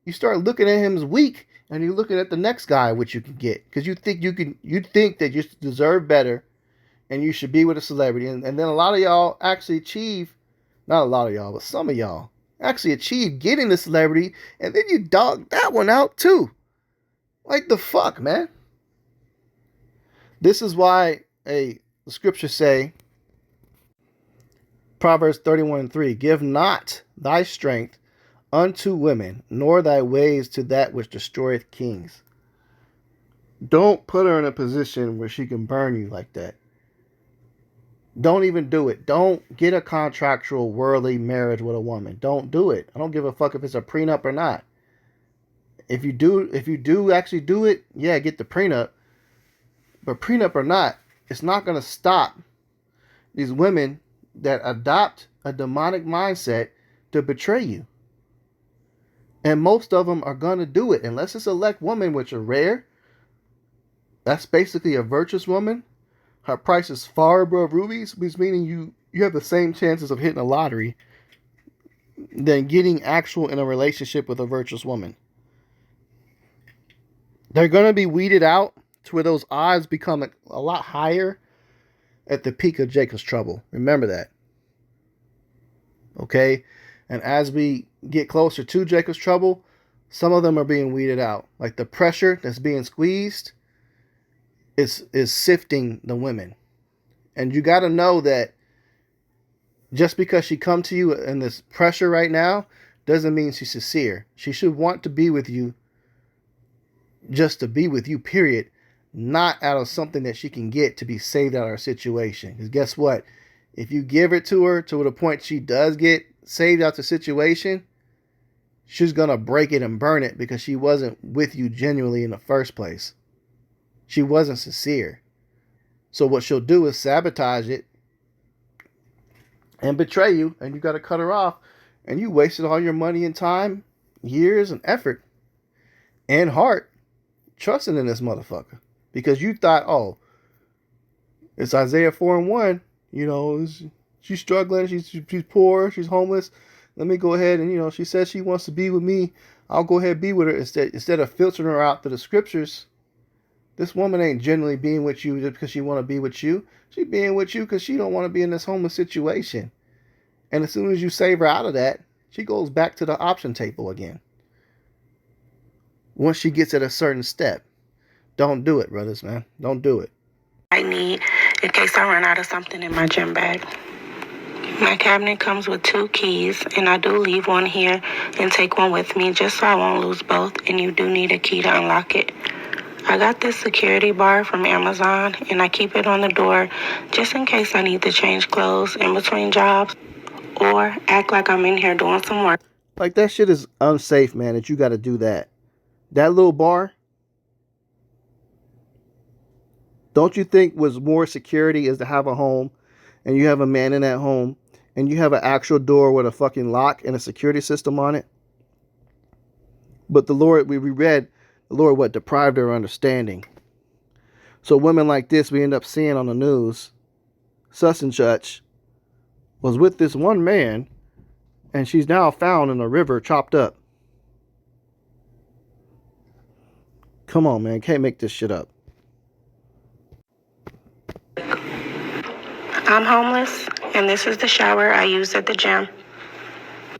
you start looking at him as weak. And you're looking at the next guy, which you can get, because you think that you deserve better, and you should be with a celebrity. And then a lot of y'all actually achieve, not a lot of y'all, but some of y'all actually achieve getting the celebrity, and then you dog that one out too. Like the fuck, man. This is why the scriptures say, Proverbs 31:3, give not thy strength unto women, nor thy ways to that which destroyeth kings. Don't put her in a position where she can burn you like that. Don't even do it. Don't get a contractual worldly marriage with a woman. Don't do it. I don't give a fuck if it's a prenup or not. If you do actually do it, yeah, get the prenup. But prenup or not, it's not going to stop these women that adopt a demonic mindset to betray you. And most of them are going to do it. Unless it's a elect woman, which are rare. That's basically a virtuous woman. Her price is far above rubies, which meaning you have the same chances of hitting a lottery than getting actual in a relationship with a virtuous woman. They're going to be weeded out to where those odds become a lot higher at the peak of Jacob's trouble. Remember that. Okay? And as we get closer to Jacob's trouble, some of them are being weeded out. Like the pressure that's being squeezed is sifting the women. And you got to know that just because she come to you in this pressure right now doesn't mean she's sincere. She should want to be with you just to be with you, period. Not out of something that she can get to be saved out of her situation. Because guess what? If you give it to her to the point she does get saved out the situation, she's going to break it and burn it because she wasn't with you genuinely in the first place. She wasn't sincere. So what she'll do is sabotage it and betray you, and you got to cut her off, and you wasted all your money and time, years and effort and heart trusting in this motherfucker because you thought, oh, it's Isaiah 4:1, you know, she's struggling, she's poor, she's homeless. Let me go ahead and, you know, she says she wants to be with me. I'll go ahead and be with her instead of filtering her out to the scriptures. This woman ain't genuinely being with you just because she want to be with you. She being with you because she don't want to be in this homeless situation. And as soon as you save her out of that, she goes back to the option table again. Once she gets at a certain step. Don't do it, brothers, man. Don't do it. I need in case I run out of something in my gym bag. My cabinet comes with 2 keys, and I do leave one here and take one with me just so I won't lose both, and you do need a key to unlock it. I got this security bar from Amazon, and I keep it on the door just in case I need to change clothes in between jobs or act like I'm in here doing some work. Like, that shit is unsafe, man, that you got to do that. That little bar, don't you think was more security is to have a home and you have a man in that home and you have an actual door with a fucking lock and a security system on it? But the Lord, we read, the Lord, what, deprived her understanding. So women like this, we end up seeing on the news, such and such was with this one man and she's now found in a river chopped up. Come on, man. Can't make this shit up. I'm homeless, and this is the shower I use at the gym.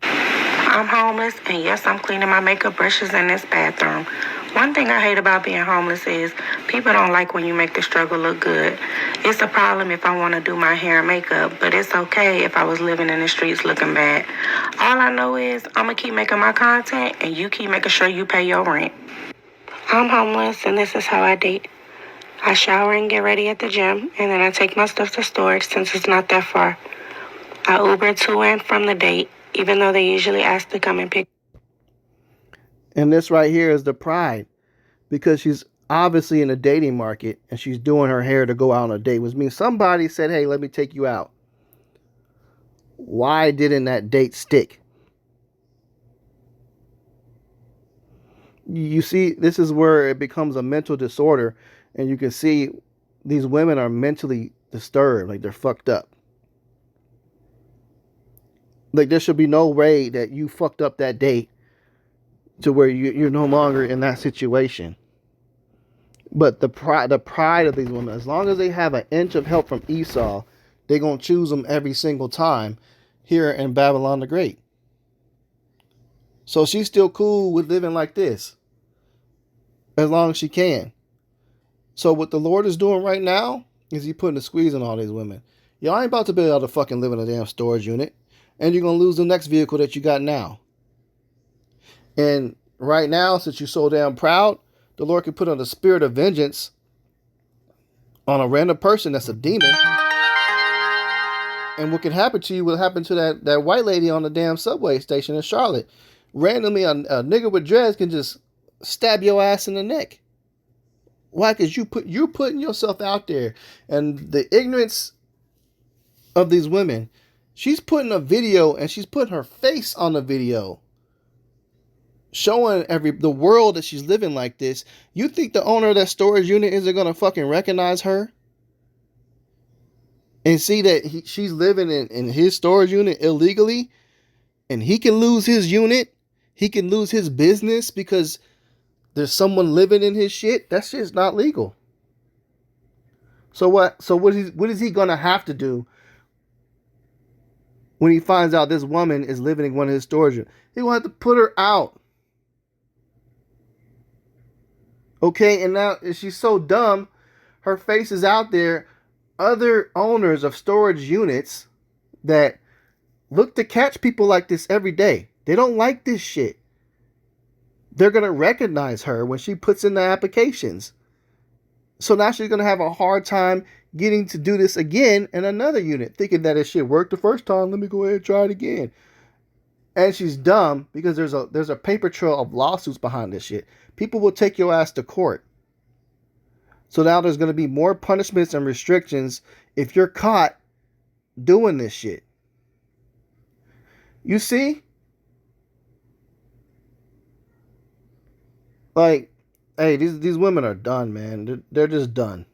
I'm homeless, and yes, I'm cleaning my makeup brushes in this bathroom. One thing I hate about being homeless is people don't like when you make the struggle look good. It's a problem if I want to do my hair and makeup, but it's okay if I was living in the streets looking bad. All I know is I'm going to keep making my content, and you keep making sure you pay your rent. I'm homeless, and this is how I date. I shower and get ready at the gym, and then I take my stuff to storage since it's not that far. I Uber to and from the date, even though they usually ask to come and pick. And this right here is the pride, because she's obviously in the dating market and she's doing her hair to go out on a date, which means somebody said, hey, let me take you out. Why didn't that date stick? You see, this is where it becomes a mental disorder, and you can see these women are mentally disturbed, like they're fucked up. Like, there should be no way that you fucked up that date to where you're no longer in that situation. But the pride of these women, as long as they have an inch of help from Esau, they're going to choose them every single time here in Babylon the Great. So she's still cool with living like this, as long as she can. So what the Lord is doing right now is he putting a squeeze on all these women. Y'all ain't about to be able to fucking live in a damn storage unit, and you're going to lose the next vehicle that you got now. And right now, since you're so damn proud, the Lord can put on the spirit of vengeance on a random person that's a demon. And what can happen to you will happen to that white lady on the damn subway station in Charlotte. Randomly, a nigga with dreads can just stab your ass in the neck. Why? Because you're putting yourself out there. And the ignorance of these women, she's putting a video and she's putting her face on the video, showing the world that she's living like this. You think the owner of that storage unit isn't going to fucking recognize her? And see that she's living in his storage unit illegally, and he can lose his unit. He can lose his business because there's someone living in his shit. That shit's not legal. So what? So what is he gonna have to do when he finds out this woman is living in one of his storage units? He will have to put her out. Okay, and now she's so dumb. her face is out there. Other owners of storage units that look to catch people like this every day. They don't like this shit. They're going to recognize her when she puts in the applications. So now she's going to have a hard time getting to do this again in another unit, thinking that it shit worked the first time. Let me go ahead and try it again. And she's dumb because there's a paper trail of lawsuits behind this shit. People will take your ass to court. So now there's going to be more punishments and restrictions if you're caught doing this shit. You see? Like, hey, these women are done, man. They're just done.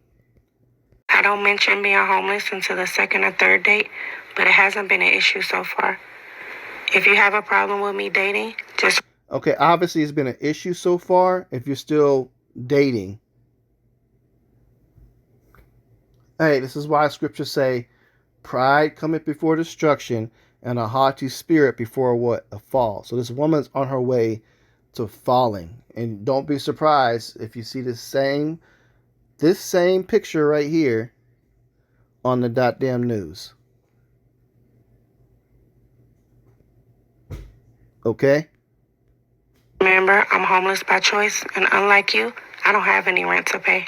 I don't mention being homeless until the second or third date, but it hasn't been an issue so far. If you have a problem with me dating, just... Okay, obviously it's been an issue so far if you're still dating. Hey, this is why scriptures say, pride cometh before destruction, and a haughty spirit before what? A fall. So this woman's on her way to falling. And don't be surprised if you see this same picture right here on the goddamn news. Okay? Remember, I'm homeless by choice, and unlike you, I don't have any rent to pay.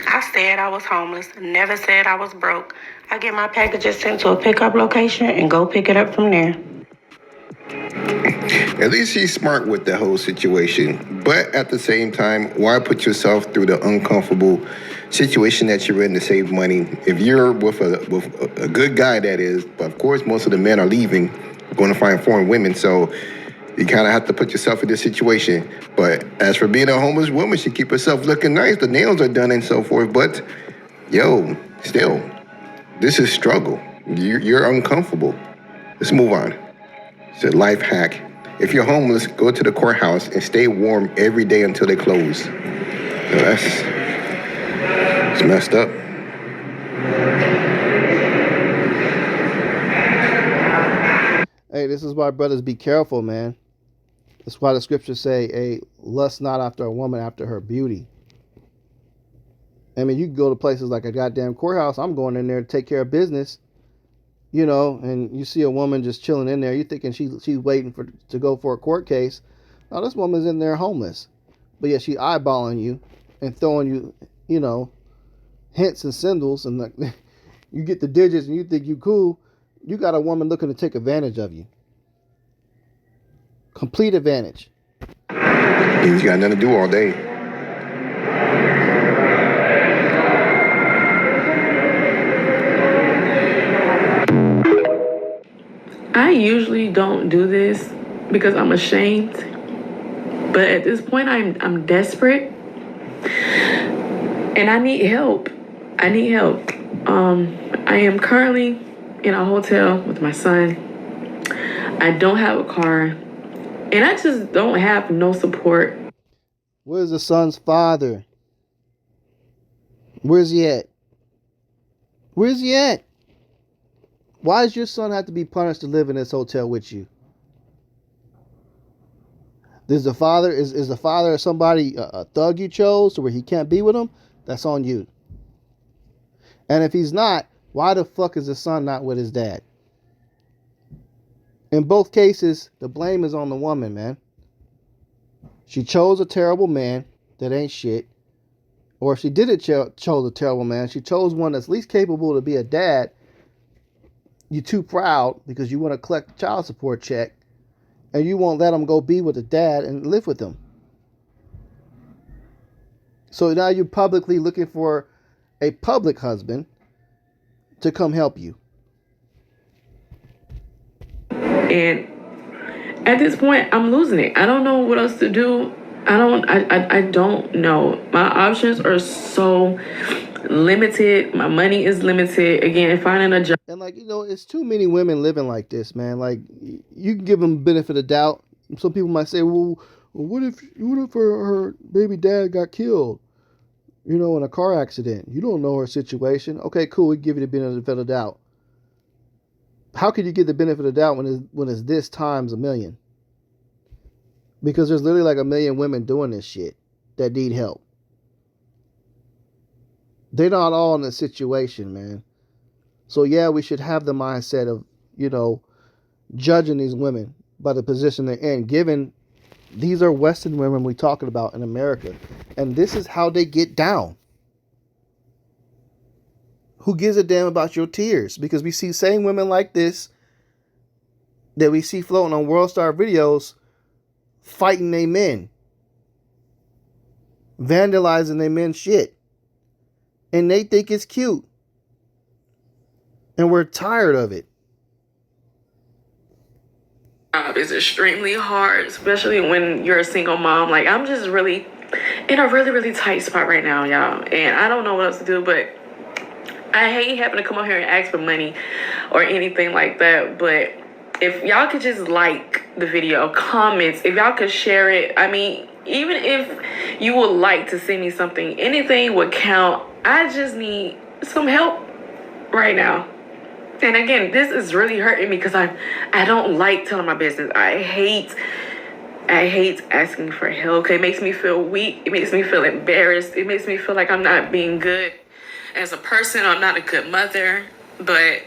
I said I was homeless, never said I was broke. I get my packages sent to a pickup location and go pick it up from there. At least she's smart with the whole situation. But at the same time, why put yourself through the uncomfortable situation that you're in to save money? If you're with a good guy, that is. But of course, most of the men are leaving, going to find foreign women. So you kind of have to put yourself in this situation. But as for being a homeless woman, she keep herself looking nice. The nails are done and so forth. But, yo, still, this is struggle. You're uncomfortable. Let's move on. It's a life hack. If you're homeless, go to the courthouse and stay warm every day until they close. So it's messed up. Hey, this is why brothers be careful, man. That's why the scriptures say, hey, lust not after a woman, after her beauty. I mean, you can go to places like a goddamn courthouse. I'm going in there to take care of business, you know, and you see a woman just chilling in there. You're thinking she's waiting to go for a court case. No, this woman's in there homeless. But yeah, she eyeballing you and throwing you, you know, hints and symbols. And like, you get the digits and you think you cool. You got a woman looking to take advantage of you. Complete advantage. You got nothing to do all day. I usually don't do this because I'm ashamed. But at this point, I'm desperate. And I need help. I am currently in a hotel with my son. I don't have a car. And I just don't have no support. Where's the son's father? Where's he at? Where's he at? Why does your son have to be punished to live in this hotel with you? Is the father somebody, a thug you chose to where he can't be with him? That's on you. And if he's not, why the fuck is the son not with his dad? In both cases, the blame is on the woman, man. She chose a terrible man that ain't shit. Or if she didn't chose a terrible man, she chose one that's least capable to be a dad. You're too proud because you want to collect a child support check. And you won't let him go be with the dad and live with him. So now you're publicly looking for a public husband to come help you. And at this point, I'm losing it. I don't know what else to do. I don't know. My options are so limited. My money is limited. Again, finding a job. And like, you know, it's too many women living like this, man. Like, you can give them benefit of doubt. Some people might say, well, what if her baby dad got killed, you know, in a car accident? You don't know her situation. Okay, cool. We give you the benefit of doubt. How could you get the benefit of doubt when it's this times a million? Because there's literally like a million women doing this shit that need help. They're not all in the situation, man. So yeah, we should have the mindset of, judging these women by the position they're in, given these are Western women we're talking about in America. And this is how they get down. Who gives a damn about your tears? Because we see same women like this that we see floating on World Star videos fighting they men, vandalizing they men's shit. And they think it's cute. And we're tired of it. It's extremely hard, especially when you're a single mom. Like, I'm just really in a really, really tight spot right now, y'all. And I don't know what else to do, but I hate having to come up here and ask for money or anything like that. But if y'all could just like the video, comments, if y'all could share it. I mean, even if you would like to send me something, anything would count. I just need some help right now. And again, this is really hurting me because I don't like telling my business. I hate asking for help. It makes me feel weak. It makes me feel embarrassed. It makes me feel like I'm not being good as a person. I'm not a good mother. But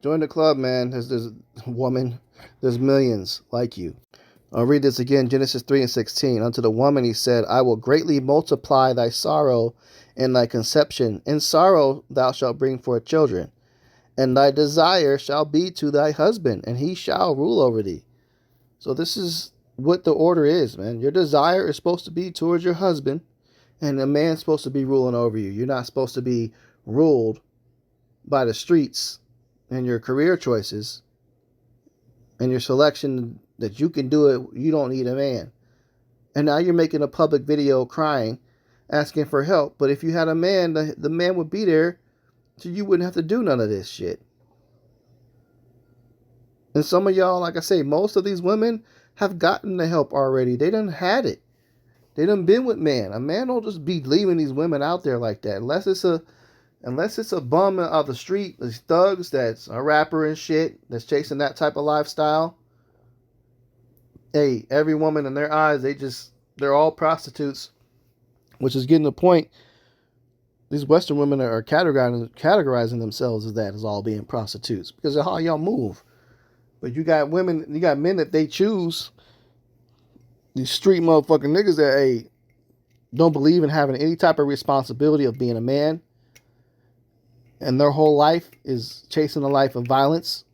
join the club, man. There's woman. There's millions like you. I'll read this again. Genesis 3:16. Unto the woman he said, I will greatly multiply thy sorrow and thy conception. In sorrow thou shalt bring forth children. And thy desire shall be to thy husband, and he shall rule over thee. So this is what the order is, man. Your desire is supposed to be towards your husband, and a man's supposed to be ruling over you. You're not supposed to be ruled by the streets and your career choices and your selection that you can do it. You don't need a man. And now you're making a public video crying, asking for help. But if you had a man, the man would be there. So you wouldn't have to do none of this shit. And some of y'all, like I say, most of these women have gotten the help already. They done had it. They done been with man. A man don't just be leaving these women out there like that. Unless it's a bum out the street, these thugs that's a rapper and shit, that's chasing that type of lifestyle. Hey, every woman in their eyes, they're all prostitutes. Which is getting the point. These Western women are categorizing themselves as all being prostitutes because of how y'all move. But you got women, you got men that they choose. These street motherfucking niggas that don't believe in having any type of responsibility of being a man. And their whole life is chasing a life of violence.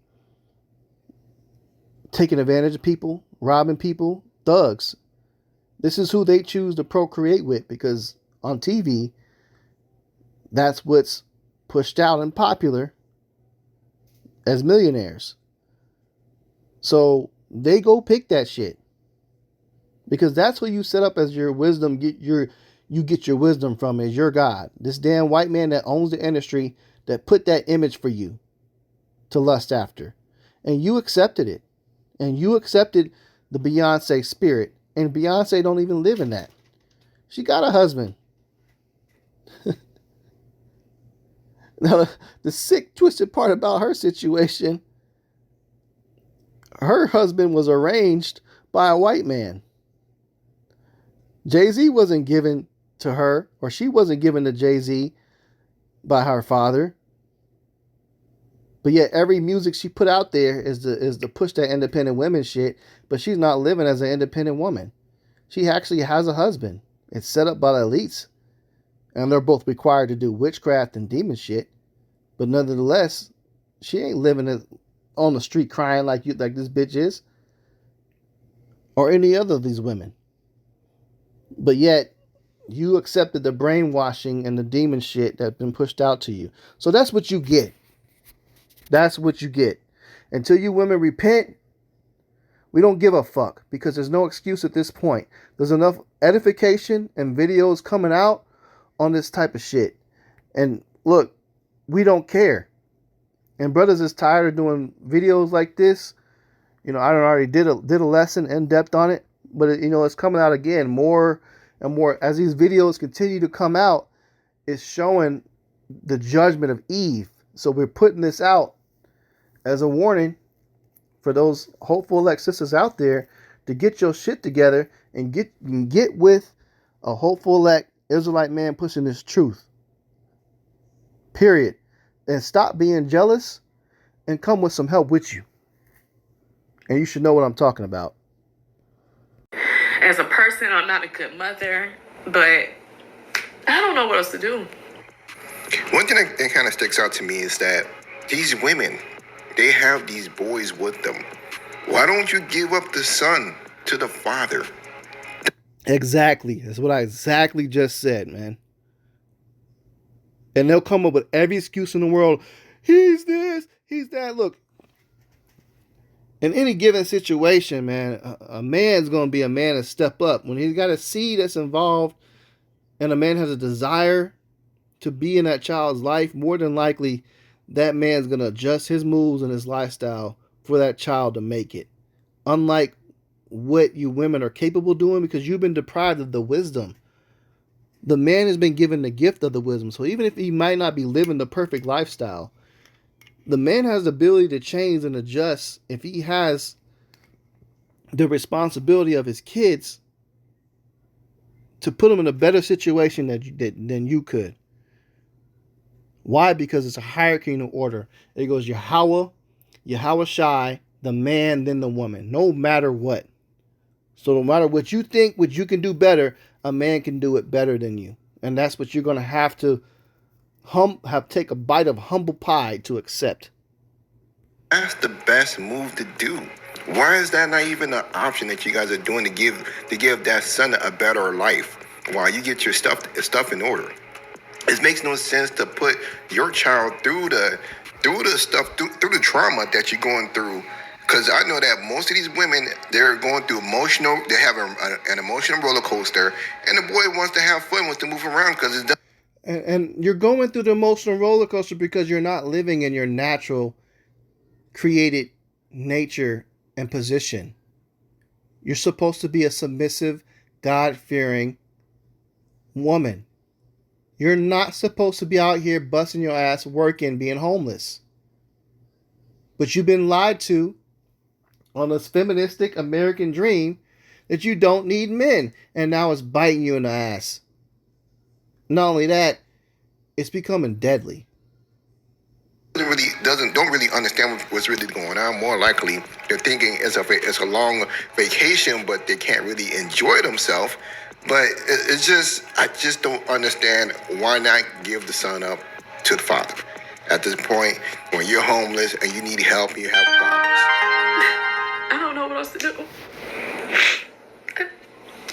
Taking advantage of people, robbing people, thugs. This is who they choose to procreate with because on TV, that's what's pushed out and popular as millionaires. So they go pick that shit. Because that's what you set up as your wisdom, you get your wisdom from is your God. This damn white man that owns the industry that put that image for you to lust after. And you accepted it. And you accepted the Beyonce spirit. And Beyonce don't even live in that. She got a husband. Now, the sick, twisted part about her situation, her husband was arranged by a white man. Jay-Z wasn't given to her, or she wasn't given to Jay-Z by her father. But yet every music she put out there is to push that independent women shit, but she's not living as an independent woman. She actually has a husband. It's set up by the elites. And they're both required to do witchcraft and demon shit. But nonetheless, she ain't living on the street crying like this bitch is. Or any other of these women. But yet, you accepted the brainwashing and the demon shit that's been pushed out to you. So that's what you get. That's what you get. Until you women repent, we don't give a fuck. Because there's no excuse at this point. There's enough edification and videos coming out on this type of shit. And look, we don't care. And brothers is tired of doing videos like this. I already did a lesson in depth on it. But it's coming out again more and more. As these videos continue to come out, it's showing the judgment of Eve. So we're putting this out as a warning for those hopeful elect sisters out there to get your shit together and get with a hopeful elect Israelite man pushing this truth. Period. And stop being jealous and come with some help with you. And you should know what I'm talking about. As a person, I'm not a good mother, but I don't know what else to do. One thing that kind of sticks out to me is that these women, they have these boys with them. Why don't you give up the son to the father? Exactly. That's what I exactly just said, man. And they'll come up with every excuse in the world. He's this, he's that. Look, in any given situation, man, a man's going to be a man to step up. When he's got a seed that's involved and a man has a desire to be in that child's life, more than likely that man's going to adjust his moves and his lifestyle for that child to make it. Unlike what you women are capable of doing, because you've been deprived of the wisdom. The man has been given the gift of the wisdom. So even if he might not be living the perfect lifestyle, the man has the ability to change and adjust if he has the responsibility of his kids to put them in a better situation than you could. Why? Because it's a hierarchy in order. It goes Yahweh, Yahweh Shai, the man, then the woman, no matter what. So no matter what you think, what you can do better, a man can do it better than you. And that's what you're going to have to take a bite of humble pie to accept. That's the best move to do. Why is that not even an option that you guys are doing to give that son a better life while you get your stuff in order? It makes no sense to put your child through the trauma that you're going through. Because I know that most of these women, they're going through they have an emotional roller coaster, and the boy wants to have fun, wants to move around because it's done. And you're going through the emotional roller coaster because you're not living in your natural created nature and position. You're supposed to be a submissive, God-fearing woman. You're not supposed to be out here busting your ass, working, being homeless. But you've been lied to on this feministic American dream that you don't need men. And now it's biting you in the ass. Not only that, it's becoming deadly. Don't really understand what's really going on. More likely, they're thinking it's a long vacation, but they can't really enjoy themselves. But I just don't understand why not give the son up to the father. At this point, when you're homeless and you need help and you have problems. I don't know what else to do.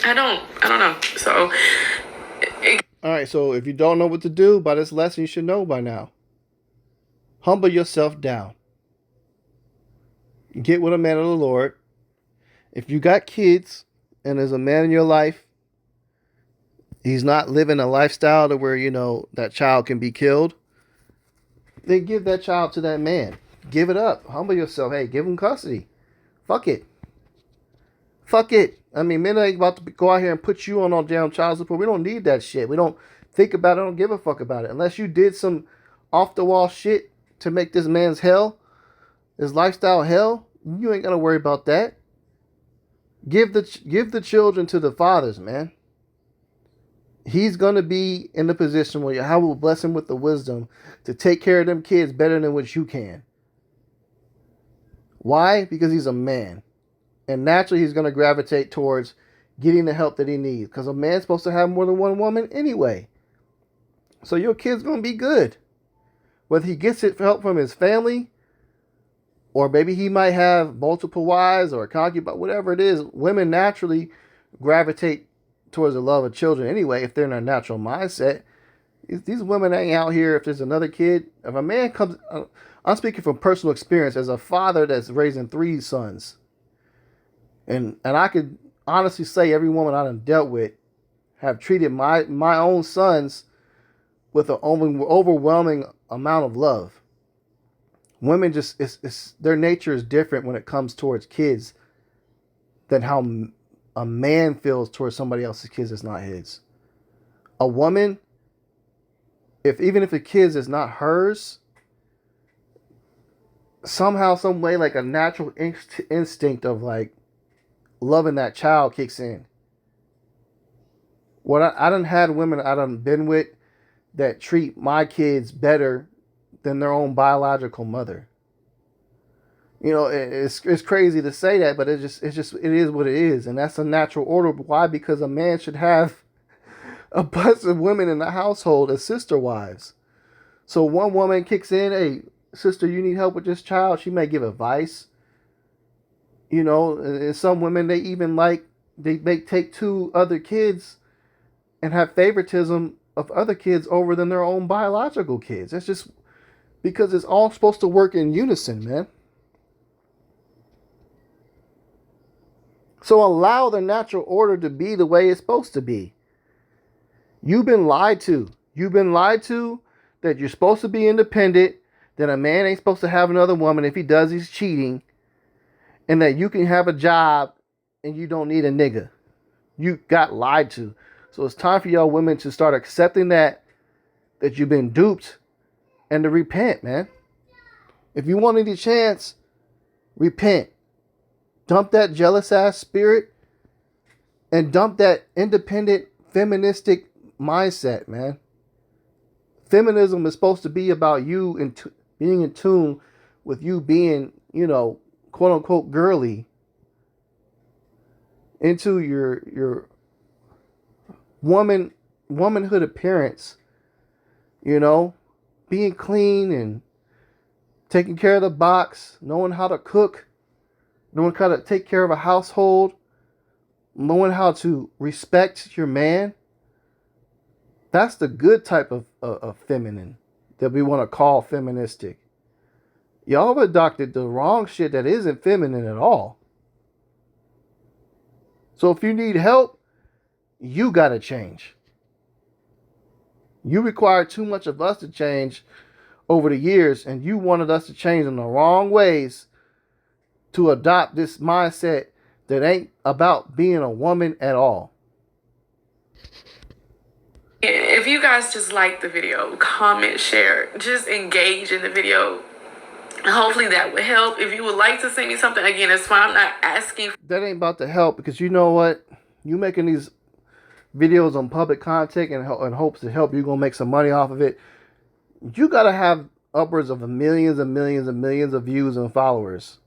I don't know. So. All right, so if you don't know what to do by this lesson, you should know by now. Humble yourself down. Get with a man of the Lord. If you got kids and there's a man in your life, he's not living a lifestyle to where, that child can be killed, then give that child to that man. Give it up. Humble yourself. Hey, give him custody. Fuck it. I mean, men ain't about to go out here and put you on all damn child support. We don't need that shit. We don't think about it. Don't give a fuck about it. Unless you did some off-the-wall shit to make this man's his lifestyle hell, you ain't got to worry about that. Give the children to the fathers, man. He's going to be in the position where Yahweh will bless him with the wisdom to take care of them kids better than what you can. Why? Because he's a man. And naturally, he's going to gravitate towards getting the help that he needs. Because a man's supposed to have more than one woman anyway. So your kid's going to be good. Whether he gets it help from his family, or maybe he might have multiple wives or a concubine, whatever it is, women naturally gravitate towards the love of children anyway if they're in a natural mindset. These women ain't out here if there's another kid. If a man comes, I'm speaking from personal experience as a father that's raising 3 sons. And I could honestly say every woman I done dealt with have treated my own sons with an overwhelming amount of love. Women just, their nature is different when it comes towards kids than how a man feels towards somebody else's kids that's not his. A woman, even if the kids is not hers, somehow, some way, like a natural instinct of like loving that child kicks in. What I done had women I done been with that treat my kids better than their own biological mother. You know, it's crazy to say that, but it is what it is, and that's a natural order. Why? Because a man should have a bunch of women in the household as sister wives. So one woman kicks in, hey, sister, you need help with this child. She may give advice. You know, and some women, they even they may take two other kids and have favoritism of other kids over than their own biological kids. That's just because it's all supposed to work in unison, man. So allow the natural order to be the way it's supposed to be. You've been lied to. You've been lied to that you're supposed to be independent, that a man ain't supposed to have another woman. If he does, he's cheating. And that you can have a job and you don't need a nigga. You got lied to. So it's time for y'all women to start accepting that you've been duped and to repent, man. If you want any chance, repent. Dump that jealous ass spirit and dump that independent feministic mindset, man. Feminism is supposed to be about you and being in tune with you being, you know, quote unquote girly into your womanhood appearance, you know, being clean and taking care of the box, knowing how to cook, knowing how to take care of a household, knowing how to respect your man. That's the good type of feminine that we want to call feministic. Y'all have adopted the wrong shit that isn't feminine at all. So if you need help, you got to change. You required too much of us to change over the years, and you wanted us to change in the wrong ways to adopt this mindset that ain't about being a woman at all. If you guys just like the video, comment, share, just engage in the video. Hopefully that would help. If you would like to send me something, again, it's fine. I'm not asking. That ain't about to help, because you know what? You making these videos on public content and hopes to help, you're going to make some money off of it. You got to have upwards of millions and millions and millions of views and followers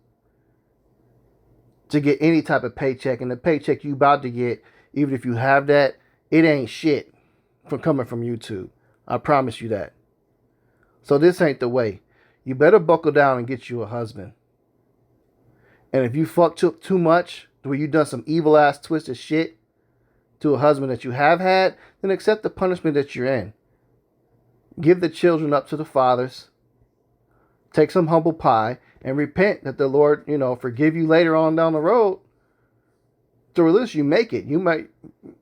to get any type of paycheck. And the paycheck you about to get, even if you have that, it ain't shit from coming from YouTube. I promise you that. So this ain't the way. You better buckle down and get you a husband. And if you fucked up too much, where you done some evil ass twisted shit to a husband that you have had, then accept the punishment that you're in. Give the children up to the fathers. Take some humble pie and repent that the Lord, you know, forgive you later on down the road. To release you, make it. You might,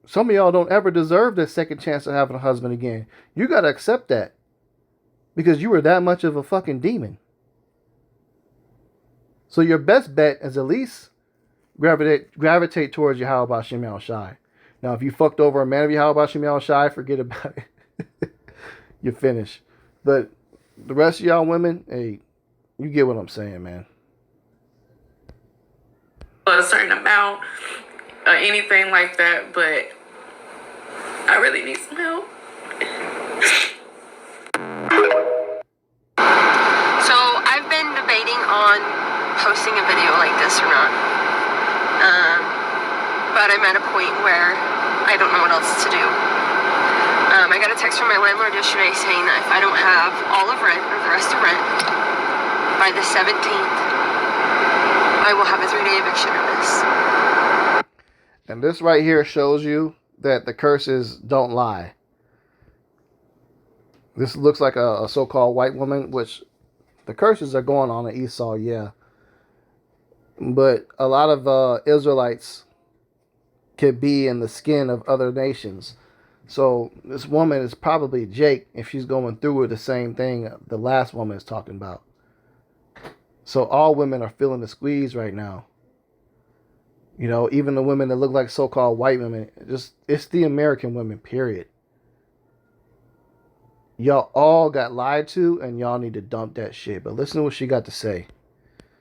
some of y'all don't ever deserve that second chance of having a husband again. You got to accept that. Because you were that much of a fucking demon. So your best bet is at least gravitate towards Yahweh Shem Yahweh Shai. Now, if you fucked over a man of Yahweh Shem Yahweh Shai, forget about it. You're finished. But the rest of y'all women, hey, you get what I'm saying, man. A certain amount or anything like that, but I really need some help. So I've been debating on posting a video like this or not. But I'm at a point where I don't know what else to do. I got a text from my landlord yesterday saying that if I don't have all of rent or the rest of rent by the 17th, I will have a 3-day eviction notice. And this right here shows you that the curses don't lie. This looks like a so-called white woman, which the curses are going on in Esau, yeah. But a lot of Israelites could be in the skin of other nations. So this woman is probably Jake if she's going through with the same thing the last woman is talking about. So all women are feeling the squeeze right now. You know, even the women that look like so-called white women, it's the American women, period. Y'all all got lied to, and y'all need to dump that shit. But listen to what she got to say.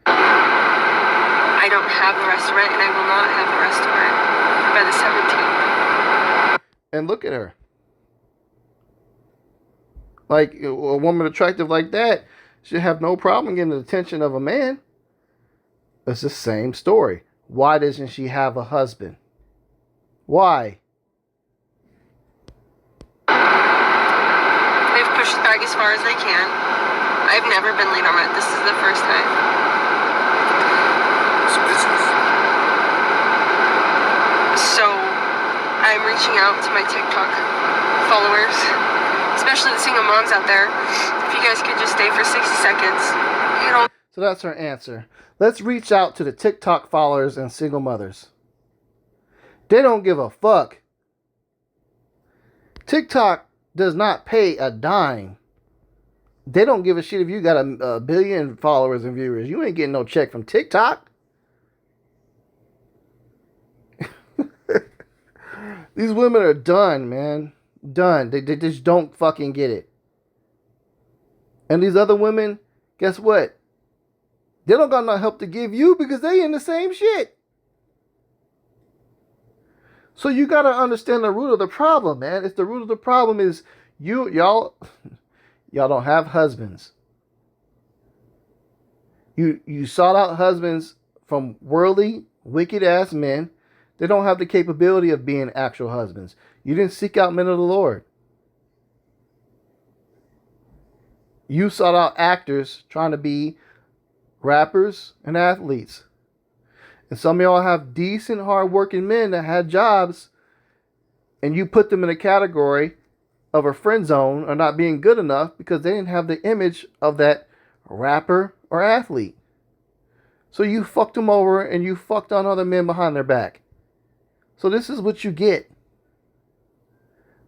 I don't have the rest of rent, and I will not have the rest of rent by the 17th. And look at her. Like a woman attractive like that should have no problem getting the attention of a man. It's the same story. Why doesn't she have a husband? Why? They've pushed back as far as they can. I've never been late on rent. This is the first time. It's business. So I'm reaching out to my TikTok followers, especially the single moms out there. If you guys could just stay for 60 seconds, you know. So that's her answer. Let's reach out to the TikTok followers and single mothers. They don't give a fuck. TikTok does not pay a dime. They don't give a shit if you got a billion followers and viewers. You ain't getting no check from TikTok. These women are done, man. Done. They just don't fucking get it. And these other women, guess what? They don't got no help to give you because they in the same shit. So you got to understand the root of the problem, man. It's the root of the problem is y'all don't have husbands. You sought out husbands from worldly, wicked ass men. They don't have the capability of being actual husbands. You didn't seek out men of the Lord. You sought out actors trying to be rappers and athletes. And some of y'all have decent, hard-working men that had jobs, and you put them in a category of a friend zone or not being good enough because they didn't have the image of that rapper or athlete. So you fucked them over and you fucked on other men behind their back. So this is what you get.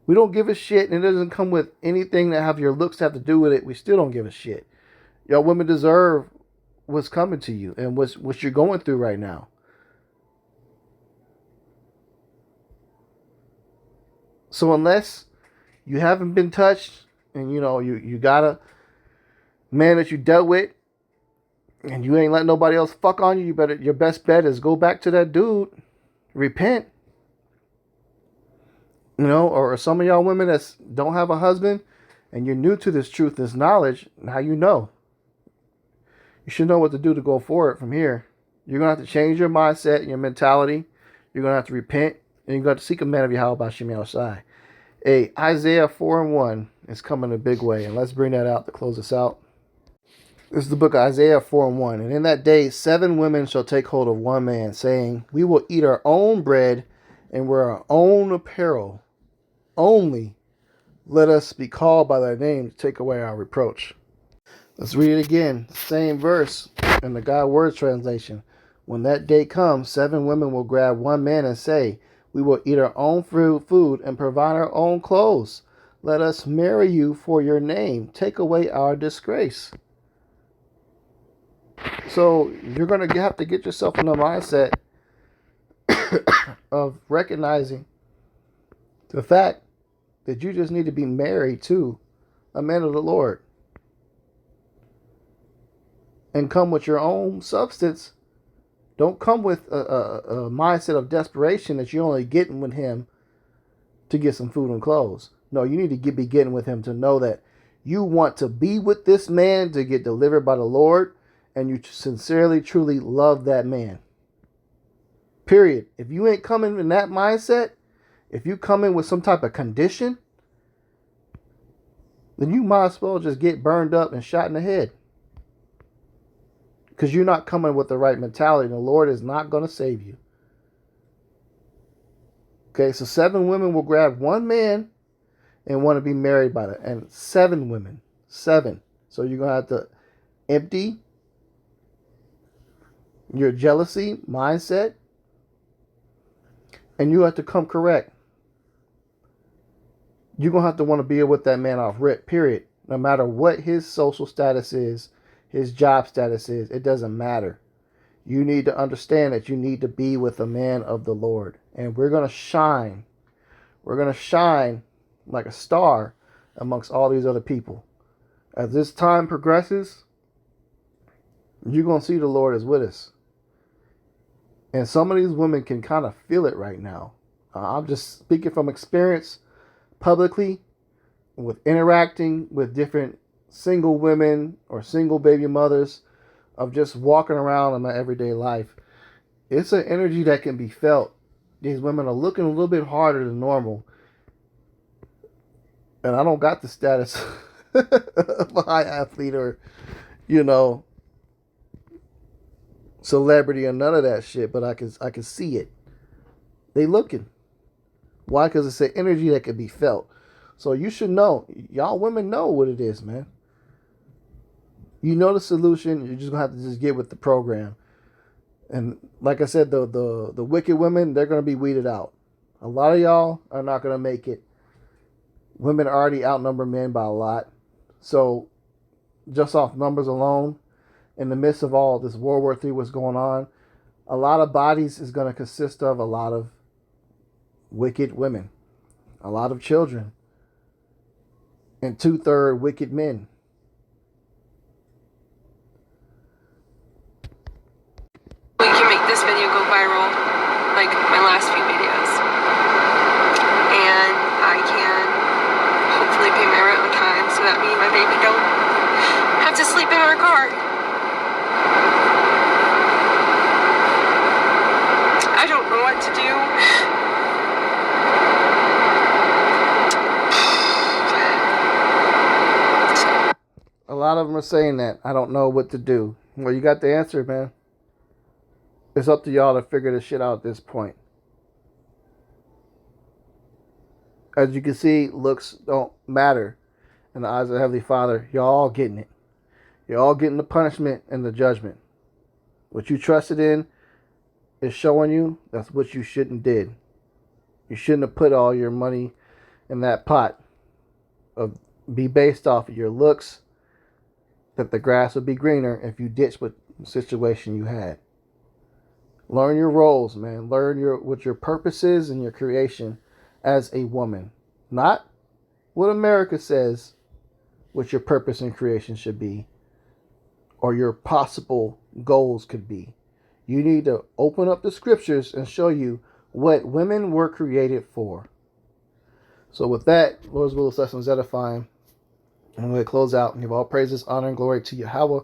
We don't give a shit, and it doesn't come with anything that have your looks have to do with it. We still don't give a shit. Y'all women deserve what's coming to you and what you're going through right now. So unless you haven't been touched and you got a man that you dealt with and you ain't let nobody else fuck on you, your best bet is go back to that dude, repent. Or some of y'all women that don't have a husband and you're new to this truth, this knowledge, now you know. You should know what to do to go forward from here. You're going to have to change your mindset and your mentality. You're going to have to repent. And you're going to have to seek a man of Yahweh Shem Yahushai. Isaiah 4:1 is coming a big way. And let's bring that out to close us out. This is the book of Isaiah 4:1. And in that day, 7 women shall take hold of one man, saying, we will eat our own bread and wear our own apparel. Only let us be called by thy name to take away our reproach. Let's read it again. Same verse in the God Words translation. When that day comes, 7 women will grab one man and say, we will eat our own food and provide our own clothes. Let us marry you for your name. Take away our disgrace. So you're going to have to get yourself in the mindset of recognizing the fact that you just need to be married to a man of the Lord. And come with your own substance. Don't come with a mindset of desperation that you're only getting with him to get some food and clothes. No, you need to be getting with him to know that you want to be with this man to get delivered by the Lord, and you sincerely, truly love that man. Period. If you ain't coming in that mindset, if you come in with some type of condition, then you might as well just get burned up and shot in the head. Because you're not coming with the right mentality. The Lord is not going to save you. Okay, so 7 women will grab one man and want to be married by that. And 7 women. 7. So you're going to have to empty your jealousy mindset. And you have to come correct. You're going to have to want to be with that man off rip, period. No matter what his social status is, his job status is, it doesn't matter. You need to understand that you need to be with a man of the Lord. And we're going to shine. We're going to shine like a star amongst all these other people. As this time progresses, you're going to see the Lord is with us. And some of these women can kind of feel it right now. I'm just speaking from experience publicly. with interacting with different single women or single baby mothers, of just walking around in my everyday life, it's an energy that can be felt. These women are looking a little bit harder than normal. And I don't got the status of a high athlete or, you know, celebrity or none of that shit, but I can see it. They looking. Why? Because it's an energy that can be felt. So you should know. Y'all women know what it is, man. You know the solution. You're just gonna have to just get with the program. And like I said, the wicked women, they're gonna be weeded out. A lot of y'all are not gonna make it. Women already outnumber men by a lot. So just off numbers alone, in the midst of all this World War III what's going on, a lot of bodies is going to consist of a lot of wicked women, a lot of children, and 2/3 wicked men. We can make this video go viral, like my last few videos. And I can hopefully pay my rent on time so that me and my baby don't have to sleep in our car. I don't know what to do. A lot of them are saying that. I don't know what to do. Well, you got the answer, man. It's up to y'all to figure this shit out at this point. As you can see, looks don't matter in the eyes of the Heavenly Father. You're all getting it. You're all getting the punishment and the judgment. What you trusted in is showing you that's what you shouldn't did. You shouldn't have put all your money in that pot. Of be based off of your looks, that the grass would be greener if you ditched what situation you had. Learn your roles, man. Learn what your purpose is and your creation as a woman. Not what America says what your purpose and creation should be or your possible goals could be. You need to open up the scriptures and show you what women were created for. So with that, Lord's will is lessons edifying. I'm going to close out and give all praises, honor, and glory to Yahweh,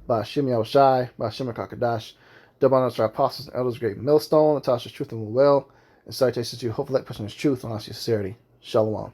by Hashem Yahushai, by Hashem HaKadosh, double honors to our apostles and elders, great millstone, Natasha's truth and will, and salutations to you, hopefully that person's truth and honest sincerity. Shalom.